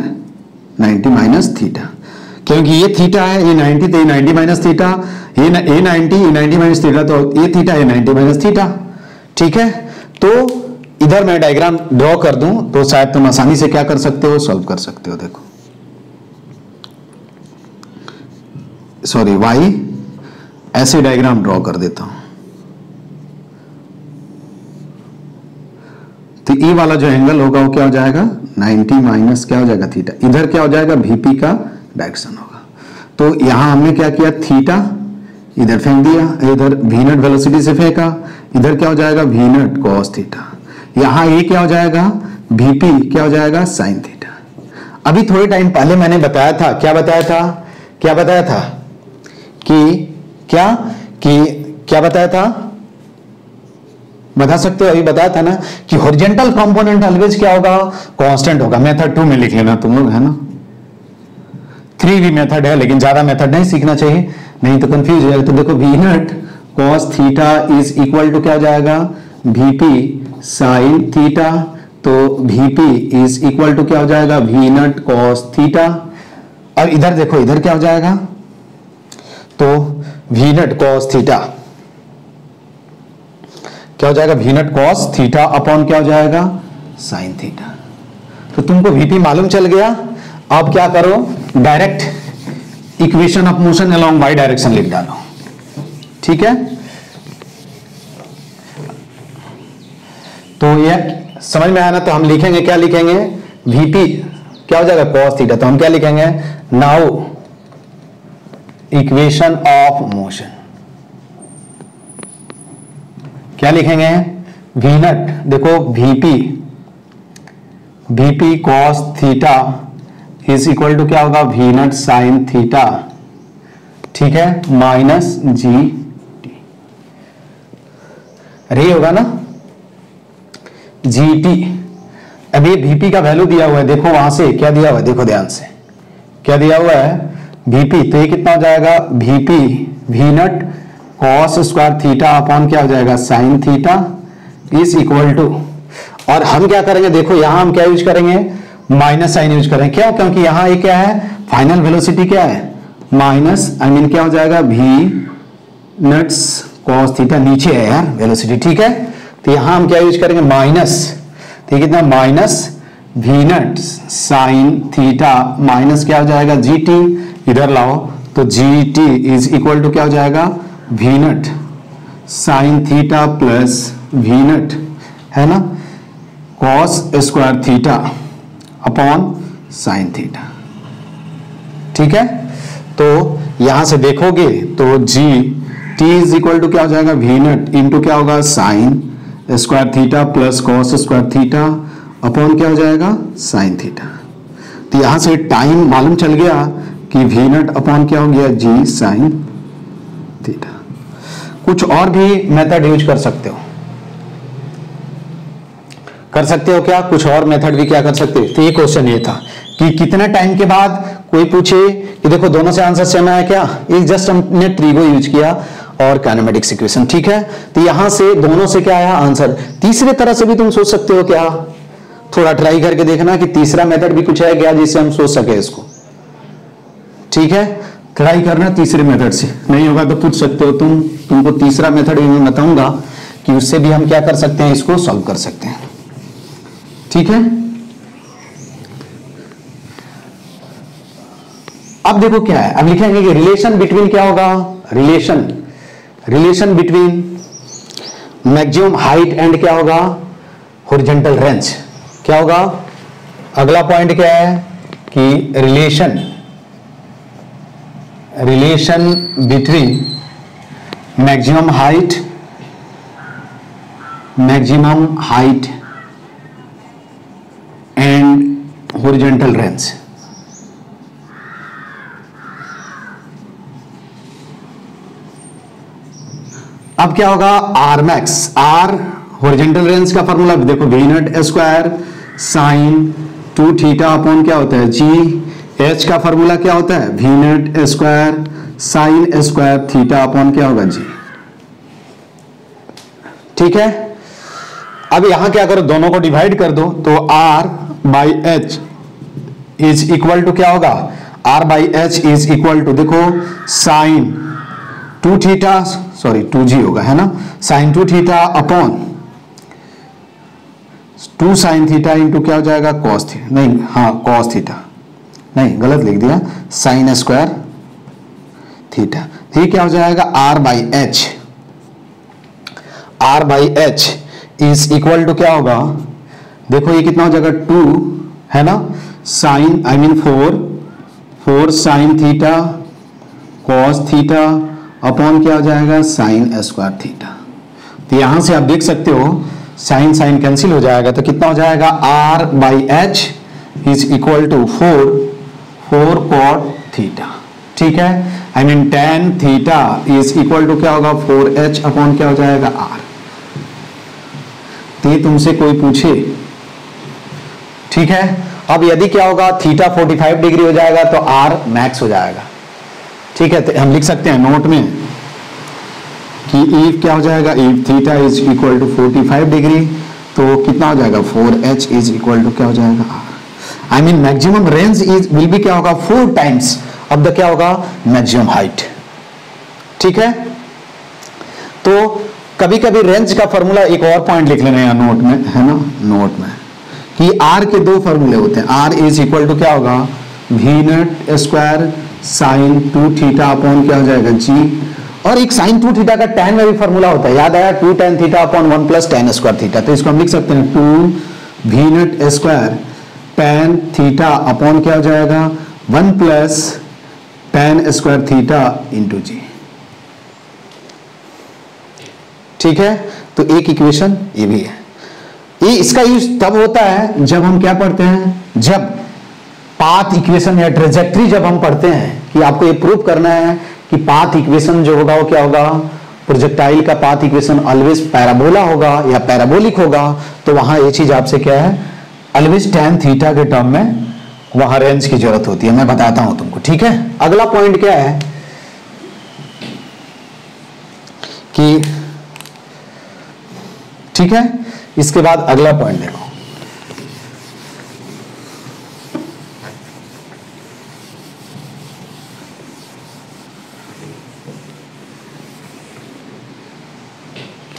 90 माइनस थीटा, क्योंकि ये थीटा है, ये 90, तो ये 90 माइनस थीटा, ये 90, ये 90 माइनस थीटा, तो ये थीटा, ये 90 माइनस थीटा। ठीक है, तो इधर मैं डायग्राम ड्रॉ कर दूं तो शायद तुम आसानी से क्या कर सकते हो, सॉल्व कर सकते हो। देखो सॉरी वाई ऐसे डायग्राम ड्रॉ कर देता हूं, तो ये वाला जो एंगल होगा वो क्या हो जाएगा 90 माइनस क्या हो जाएगा थीटा, इधर क्या हो जाएगा VP का डायरेक्शन होगा। तो यहां हमने क्या किया, थीटा इधर फेंक दिया, इधर V नॉट वेलोसिटी से फेंका, इधर क्या हो जाएगा V नॉट कॉस थीटा, यहां ये क्या हो जाएगा VP क्या हो जाएगा साइन थीटा। अभी थोड़े टाइम पहले मैंने बताया था, क्या बताया था, क्या बताया था कि क्या बताया था, बता सकते हो? अभी बताया था ना कि हॉरिजॉन्टल कंपोनेंट ऑलवेज क्या होगा, कांस्टेंट होगा। मेथड 2 में लिख लेना तुम लोग, है ना। 3 भी मेथड है, लेकिन ज्यादा मेथड नहीं सीखना चाहिए, नहीं तो कंफ्यूज हो जाएगा। तो देखो V naught cos theta is equal to क्या हो जाएगा VP साइन थीटा, तो VP इज इक्वल टू क्या हो जाएगा V नॉट कॉस थीटा। और इधर देखो, इधर क्या हो जाएगा, तो V नॉट कॉस थीटा क्या हो जाएगा V naught cos theta upon क्या हो जाएगा साइन थीटा। तो तुमको VP मालूम चल गया। अब क्या करो, direct equation of motion along Y direction लिख डालो। ठीक है, तो ये समझ में आया ना। तो हम लिखेंगे, क्या लिखेंगे, VP क्या हो जाएगा कॉस थीटा, तो हम क्या लिखेंगे नाउ इक्वेशन ऑफ मोशन, क्या लिखेंगे V नॉट, देखो VP cos theta is equal to क्या होगा V नॉट साइन थीटा, ठीक है, माइनस GT। अरे ये होगा ना GT। अब ये VP का वैल्यू दिया हुआ है, देखो वहां से क्या दिया हुआ है, देखो ध्यान से क्या दिया हुआ है VP, तो ये कितना हो जाएगा VP V naught cos square theta upon क्या हो जाएगा sine theta is equal to, और हम क्या करेंगे, देखो यहां हम क्या यूज करेंगे माइनस साइन यूज करेंगे। क्यों? क्योंकि यहां ये क्या है, फाइनल वेलोसिटी क्या है माइनस, आई मीन क्या हो जाएगा V नॉट कॉस थीटा, नीचे है यार वेलोसिटी, ठीक है। तो यहां हम क्या यूज करेंगे माइनस, तो ये कितना minus V naught sine theta minus क्या हो जाएगा GT, इधर लाओ, तो GT इज इक्वल टू क्या हो जाएगा V naught sine theta plus V not, है ना, cos square theta upon sine theta. ठीक है, तो यहां से देखोगे तो GT इज इक्वल टू क्या हो जाएगा V नॉट इंटू क्या होगा sign square theta plus cos square theta upon क्या हो जाएगा साइन थीटा। तो यहां से टाइम मालूम चल गया कि V नॉट अपॉन क्या हो गया G साइन थीटा। कुछ और भी मेथड यूज कर सकते हो, क्या कुछ और मेथड भी क्या कर सकते हो। तो ये क्वेश्चन ये था कि कितने टाइम के बाद कोई पूछे कि देखो दोनों से आंसर सेम आया क्या, एक जस्ट हमने ट्रिगो यूज किया और काइनेमेटिक्स इक्वेशन, ठीक है। तो यहां से दोनों से क्या आया आंसर। तीसरे तरह से भी तुम सोच सकते हो क्या, थोड़ा ट्राई करके देखना कि तीसरा मेथड भी कुछ है क्या जिससे हम सोच सके इसको, ठीक है। ट्राई करना तीसरे मेथड से, नहीं होगा तो पूछ सकते हो तुमको तीसरा मेथड भी मैं बताऊंगा कि उससे भी हम क्या कर सकते हैं, इसको सॉल्व कर सकते हैं। ठीक है। अब देखो क्या है, अब लिखेंगे कि रिलेशन बिटवीन क्या होगा, relation between maximum height and क्या होगा, हॉरिजॉन्टल रेंज क्या होगा। अगला पॉइंट क्या है कि relation between maximum height and horizontal range. अब क्या होगा, R max, R horizontal range का फॉर्मूला देखो, V not square sine 2 theta upon क्या होता है जी, एच का फॉर्मूला क्या होता है, V not square sine square theta upon क्या होगा जी। ठीक है। अब यहां क्या करो, दोनों को डिवाइड कर दो, तो R by H is equal to क्या होगा, R by H is equal to देखो साइन 2 थीटा, सॉरी 2g होगा है ना, sine 2 theta upon 2 sine theta into क्या हो जाएगा, कॉस थीटा, नहीं हाँ कॉस थीटा, नहीं गलत लिख दिया, साइन स्क्वायर थीटा। ये क्या हो जाएगा, R by H is equal to क्या होगा, देखो ये कितना हो जाएगा 2 है ना, sine I mean 4 sine theta cos theta upon क्या हो जाएगा, साइन स्क्वायर थीटा। तो यहां से आप देख सकते हो साइन साइन कैंसिल हो जाएगा, तो कितना हो जाएगा, R by H is equal to 4 cot theta. ठीक है, I mean tan theta is equal to क्या होगा, 4h अपॉन क्या हो जाएगा, आर। तो तुमसे कोई पूछे, ठीक है, अब यदि क्या होगा, थीटा 45 डिग्री हो जाएगा तो आर मैक्स हो जाएगा। ठीक है, तो हम लिख सकते हैं नोट में कि इफ क्या हो जाएगा, if theta is equal to 45 degree तो कितना हो जाएगा, 4h इज इक्वल टू क्या हो जाएगा, R. I mean maximum range is will be क्या होगा, 4 टाइम्स ऑफ द क्या होगा, मैक्सिमम हाइट। ठीक है, तो कभी कभी रेंज का फॉर्मूला, एक और पॉइंट लिख लेना है नोट में, है ना, नोट में, कि आर के 2 फॉर्मूले होते हैं, आर इज इक्वल टू क्या होगा, we not square sine 2 theta upon क्या हो जाएगा जी, और एक साइन 2 थीटा का tan में भी फॉर्मूला होता है, याद आया, 2 tan theta upon 1 plus tan square theta. तो इसको हम लिख सकते हैं 2 we not square tan theta upon क्या हो जाएगा, 1 plus tan square theta into g. ठीक है, तो एक इक्वेशन ये भी है। ये इसका यूज तब होता है जब हम क्या पढ़ते हैं, जब पाथ इक्वेशन या ट्रेजेक्ट्री जब हम पढ़ते हैं कि आपको ये प्रूव करना है कि पाथ इक्वेशन जो होगा वो क्या होगा, प्रोजेक्टाइल का पाथ इक्वेशन ऑलवेज पैराबोला होगा या पैराबोलिक होगा, तो वहां ये चीज आपसे क्या है, ऑलवेज tan थीटा के टर्म में वहां रेंज की जरूरत होती है। मैं बताता हूं तुमको। ठीक है, अगला पॉइंट क्या है कि, ठीक है, इसके बाद अगला पॉइंट देखो,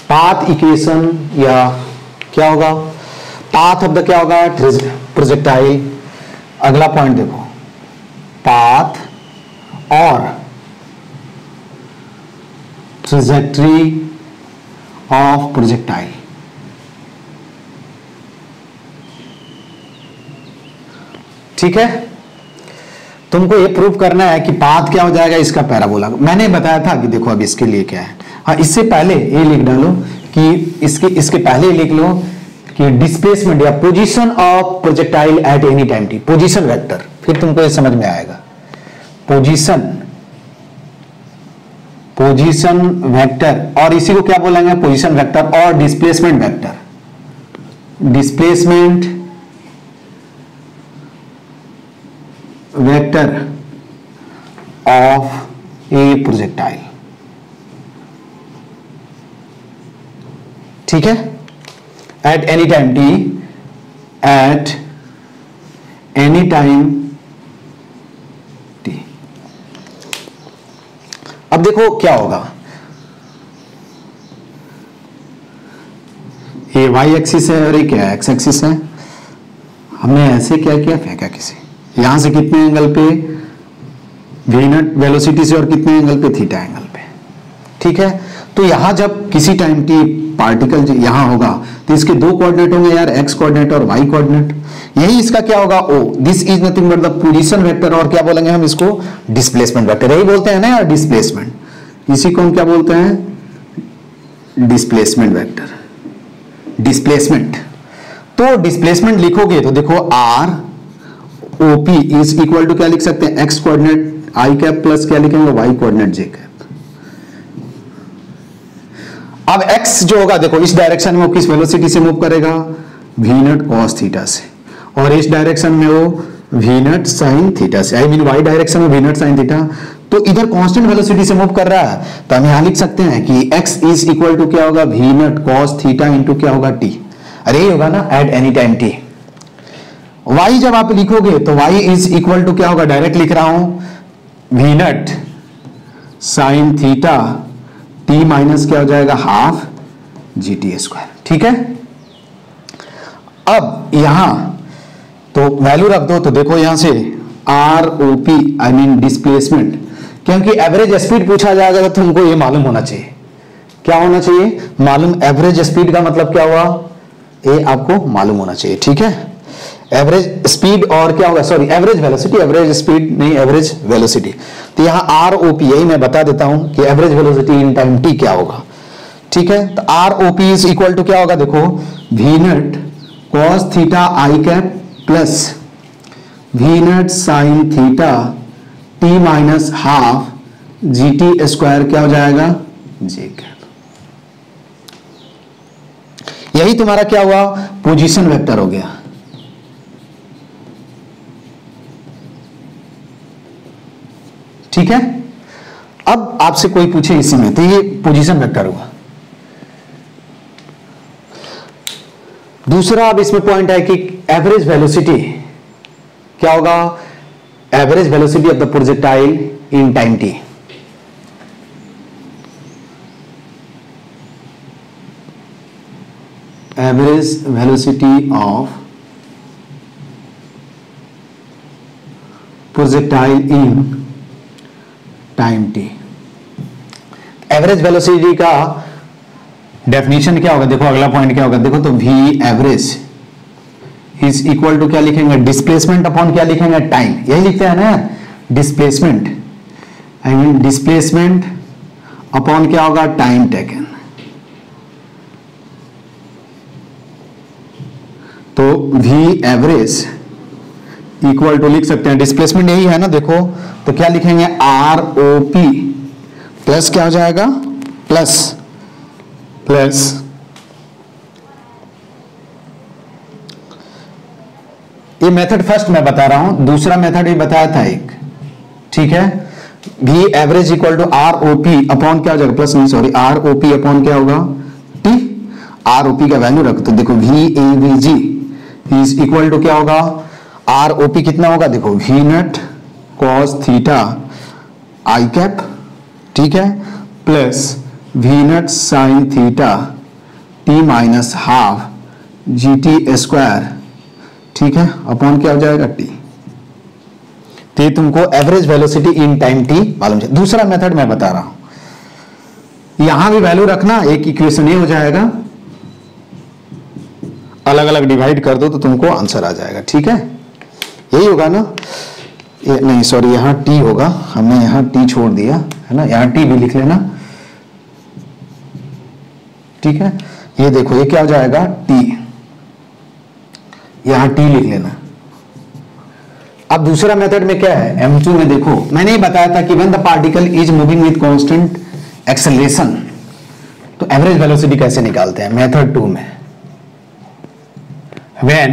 पाथ इक्वेशन या क्या होगा, पाथ ऑफ द क्या होगा, प्रोजेक्टाइल। अगला पॉइंट देखो, पाथ और ट्रेजेक्ट्री ऑफ प्रोजेक्टाइल। ठीक है, तुमको ये प्रूव करना है कि पाथ क्या हो जाएगा इसका पैराबोला। मैंने बताया था कि देखो अब इसके लिए क्या है, हाँ इससे पहले ये लिख डालो कि इसके पहले लिख लो कि डिस्प्लेसमेंट या position of projectile at any time T, position vector, फिर तुमको ये समझ में आएगा। पोजीशन वेक्टर, और इसी को क्या बोलेंगे, पोजीशन वेक्टर और displacement vector, displacement vector of A projectile. ठीक है, eight any time T, eight any time T. अब देखो क्या होगा, ये y एक्सिस है और ये क्या है, x एक्सिस है। हमने ऐसे क्या किया, फेंका किसी, यहां से कितने एंगल पे, वी नॉट वेलोसिटी से, और कितने एंगल पे, थीटा एंगल पे। ठीक है, तो यहां जब किसी टाइम टी पार्टिकल यहां होगा तो इसके दो कोऑर्डिनेट होंगे यार, एक्स कोऑर्डिनेट और वाई कोऑर्डिनेट। यही इसका क्या होगा, O, this is nothing but the position vector, और क्या बोलेंगे हम इसको, डिस्प्लेसमेंट वेक्टर। यही बोलते हैं ना यार डिस्प्लेसमेंट, इसी को हम क्या बोलते हैं, डिस्प्लेसमेंट वेक्टर, डिस्प्लेसमेंट। तो डिस्प्लेसमेंट लिखोगे तो देखो R O P is equal to क्या लिख सकते हैं, X coordinate I cap plus क्या लिखेंगे, वाई कोऑर्डिनेट जे कैप। अब x जो होगा देखो इस डायरेक्शन में वो किस वेलोसिटी से मूव करेगा, v नॉट cos थीटा से, और इस डायरेक्शन में वो v नॉट sin थीटा से, आई मीन y डायरेक्शन में v नॉट sin थीटा। तो इधर कांस्टेंट वेलोसिटी से मूव कर रहा है, तो हम यहां लिख सकते हैं कि x इज इक्वल टू क्या होगा, v naught cos theta into क्या होगा, t। अरे ये होगा ना eight any time t। y जब आप लिखोगे तो y इज इक्वल टू क्या होगा, डायरेक्ट लिख रहा हूं, v not sin theta t minus क्या हो जाएगा, हाफ जी टी स्क्वायर। ठीक है, अब यहां तो वैल्यू रख दो, तो देखो यहां से R O P I mean displacement, क्योंकि एवरेज स्पीड पूछा जाएगा तो तुमको ये मालूम होना चाहिए, क्या होना चाहिए मालूम, एवरेज स्पीड का मतलब क्या हुआ, ये आपको मालूम होना चाहिए। ठीक है, एवरेज स्पीड और क्या होगा, sorry average velocity, average speed नहीं एवरेज वेलोसिटी। तो यहां आर ओ पी, यही मैं बता देता हूं कि average velocity in time T क्या होगा। ठीक है, तो R O P is equal to क्या होगा, देखो V naught cos theta I cap plus V not sine theta T minus half G T square क्या हो जाएगा, जे कैप। यही तुम्हारा क्या हुआ, पोजीशन वेक्टर हो गया। ठीक है, अब आपसे कोई पूछे इसी में, तो ये पोजीशन वेक्टर हुआ। दूसरा अब इसमें पॉइंट है कि एवरेज वेलोसिटी क्या होगा, average velocity of the projectile in time T. Average velocity of projectile in time T. Average velocity का डेफिनेशन क्या होगा, देखो अगला पॉइंट क्या होगा, देखो तो v average is equal to क्या लिखेंगे, डिस्प्लेसमेंट अपॉन क्या लिखेंगे, टाइम। यही लिखते हैं ना, displacement I mean displacement upon क्या होगा, टाइम टेकन। तो v एवरेज इक्वल टू लिख सकते हैं, डिस्प्लेसमेंट यही है ना, देखो तो क्या लिखेंगे, आर ओ पी प्लस क्या हो जाएगा, प्लस प्लस ये मेथड फर्स्ट मैं बता रहा हूं, दूसरा मेथड ये बताया था एक। ठीक है, V average equal to R O P upon क्या हो जाएगा, प्लस नहीं sorry R O P upon क्या होगा, टी। आर ओ पी का वैल्यू रखो तो देखो V A V G is equal to क्या होगा, आर ओ पी कितना होगा, देखो वी नॉट कॉस थीटा आई कैप, ठीक है, plus V not sine theta T minus half G T square, ठीक है, अपॉन क्या हो जाएगा, टी। तो तुमको average velocity in time T मालूम है। दूसरा मेथड मैं बता रहा हूं, यहां भी वैल्यू रखना, एक इक्वेशन ये हो जाएगा, अलग अलग डिवाइड कर दो तो तुमको आंसर आ जाएगा। ठीक है, यही होगा ना, ये नहीं सॉरी यहां टी होगा, हमने यहां टी छोड़ दिया है ना, यहां टी भी लिख लेना। ठीक है, ये देखो ये क्या हो जाएगा, टी, यहां टी लिख लेना। अब दूसरा मेथड में क्या है, M2 में देखो मैंने ही बताया था कि when the particle is moving with constant acceleration, तो एवरेज वेलोसिटी कैसे निकालते हैं, मेथड 2 में व्हेन,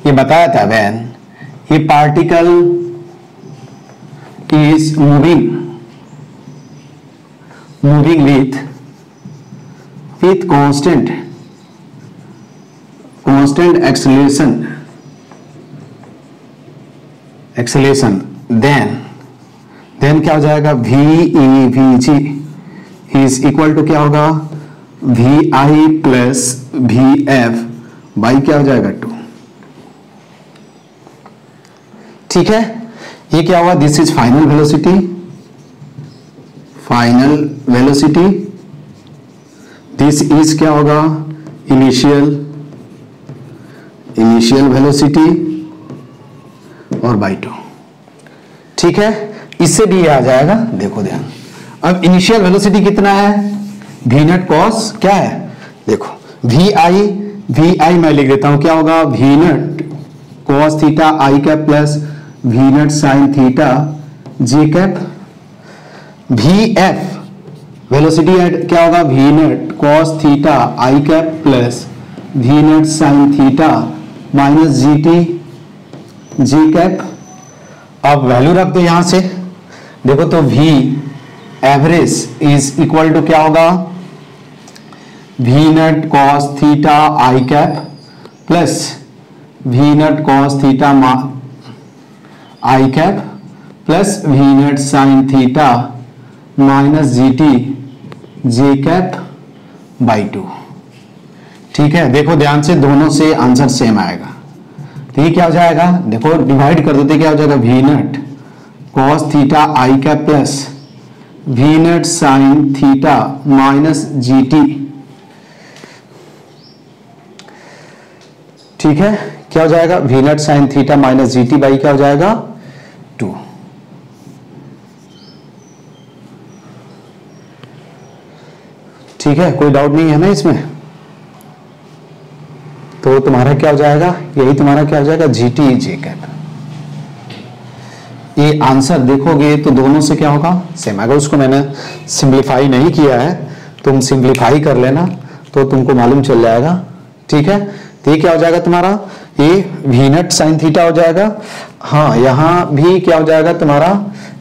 ये बताया था व्हेन ये particle is moving with constant acceleration then क्या हो जाएगा, VEVG इज इक्वल टू क्या होगा, VI प्लस VF बाई क्या हो जाएगा, 2। ठीक है, ये क्या हुआ, this is final velocity, final velocity, this is क्या होगा, इनिशियल वेलोसिटी और बाई 2। ठीक है, इससे भी ये आ जाएगा, देखो ध्यान। अब इनिशियल वेलोसिटी कितना है, वी नॉट कॉस क्या है, देखो वी आई मैं लिख देता हूं, क्या होगा, we naught cos theta I cap plus V not sine theta J cap. V F velocity at क्या होगा, we naught cos theta I cap plus V not sine theta minus ji T J cap. अब value रख दो यहां से, देखो तो V average is equal to क्या होगा, we naught cos theta I cap plus V naught cos theta I cap plus V not sine theta minus ji T J cap by 2। ठीक है, देखो ध्यान से, दोनों से आंसर सेम आएगा। तो ये क्या हो जाएगा, देखो डिवाइड कर देते, क्या हो जाएगा, V naught cos theta I cap plus V not sine theta minus ji T. ठीक है, क्या हो जाएगा, V not sine theta minus ji T by क्या हो जाएगा, 2। ठीक है, कोई डाउट नहीं है ना इसमें, तो तुम्हारा क्या हो जाएगा, यही तुम्हारा क्या हो जाएगा, जी टी जे कैप। ये आंसर देखोगे तो दोनों से क्या होगा, सेम आएगा। उसको मैंने सिंप्लीफाई नहीं किया है, तुम सिंप्लीफाई कर लेना तो तुमको मालूम चल जाएगा। ठीक है, तो ये क्या हो जाएगा तुम्हारा, ये वी नॉट साइन थीटा हो जाएगा, हाँ यहां भी क्या हो जाएगा तुम्हारा,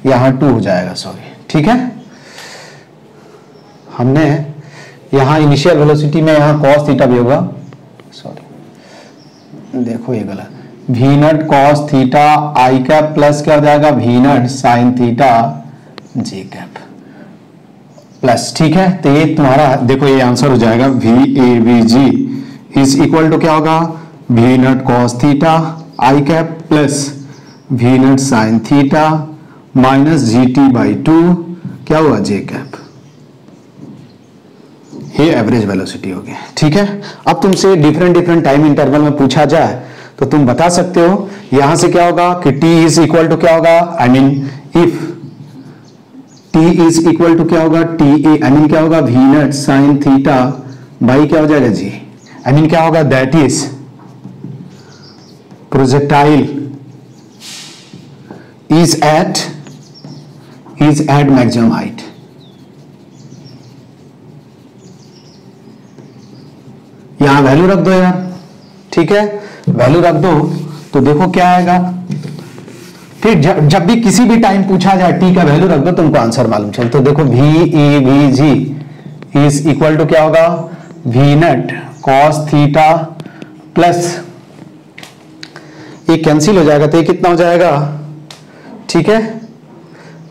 यहां 2 हो जाएगा, सॉरी। ठीक है, हमने यहां इनिशियल वेलोसिटी में यहां कॉस थीटा भी होगा, सॉरी देखो ये गलत, वी नॉट कॉस थीटा आई कैप प्लस क्या हो जाएगा, V not sine theta J cap plus. ठीक है, तो ये तुम्हारा देखो ये आंसर हो जाएगा, V A V G is equal to क्या होगा, we naught cos theta I cap plus V not sine theta minus ji T by 2 क्या हुआ, जे कैप। ये एवरेज वेलोसिटी हो गया। ठीक है, अब तुमसे डिफरेंट टाइम इंटरवल में पूछा जाए तो तुम बता सकते हो, यहां से क्या होगा कि t इज इक्वल टू क्या होगा, I mean if t is equal to क्या होगा, टी ए आई मीन क्या होगा, we not sine theta by क्या हो जाएगा, जी आई मीन क्या होगा, that is projectile is at maximum height. यहां वैल्यू रख दो यार। ठीक है, वैल्यू रख दो तो देखो क्या आएगा, फिर जब भी किसी भी टाइम पूछा जाए टी का वैल्यू रख दो, तुमको आंसर मालूम चल। तो देखो V E V G is equal to क्या होगा, we naught cos theta plus, ये कैंसिल हो जाएगा तो ये कितना हो जाएगा, ठीक है,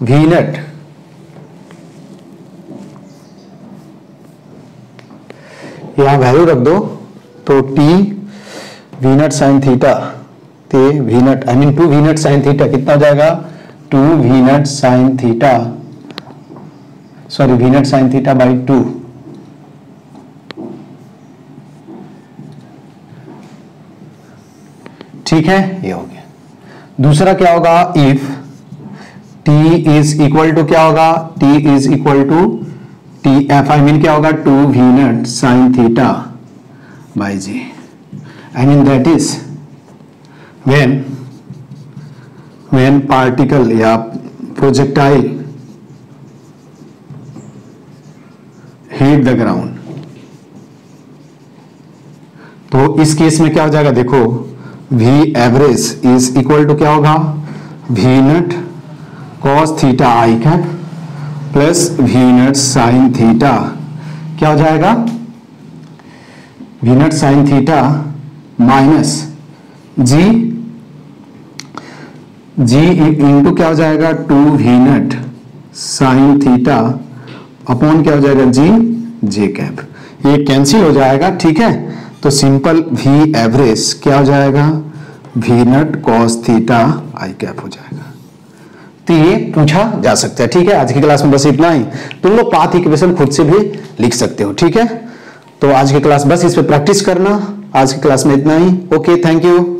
वी नॉट यहां वैल्यू रख दो तो t v not sine theta, ते v nought I mean 2 we not sine theta कितना हो जाएगा, 2 we not sine theta, sorry v not sine theta by 2। ठीक है, ये हो गया। दूसरा क्या होगा, if t is equal to क्या होगा, t is equal to T F I mean क्या होगा, 2 we not sine theta by g, I mean that is when particle या projectile hit the ground, तो इस केस में क्या हो जाएगा, देखो V average is equal to क्या होगा, V नॉट cos थीटा आई cap plus V naught sine theta क्या हो जाएगा, V naught sine theta minus G into क्या हो जाएगा, 2 we not sine theta upon क्या हो जाएगा, जी जे कैप। ये कैंसिल हो जाएगा। ठीक है, तो सिंपल वी एवरेज क्या हो जाएगा, वी नॉट कॉस थीटा आई कैप हो जाएगा। तो ये पूछा जा सकता है। ठीक है, आज की क्लास में बस इतना ही। तुम लोग पाथ इक्वेशन खुद से भी लिख सकते हो। ठीक है, तो आज की क्लास बस इस पे प्रैक्टिस करना। आज की क्लास में इतना ही। Okay, thank you.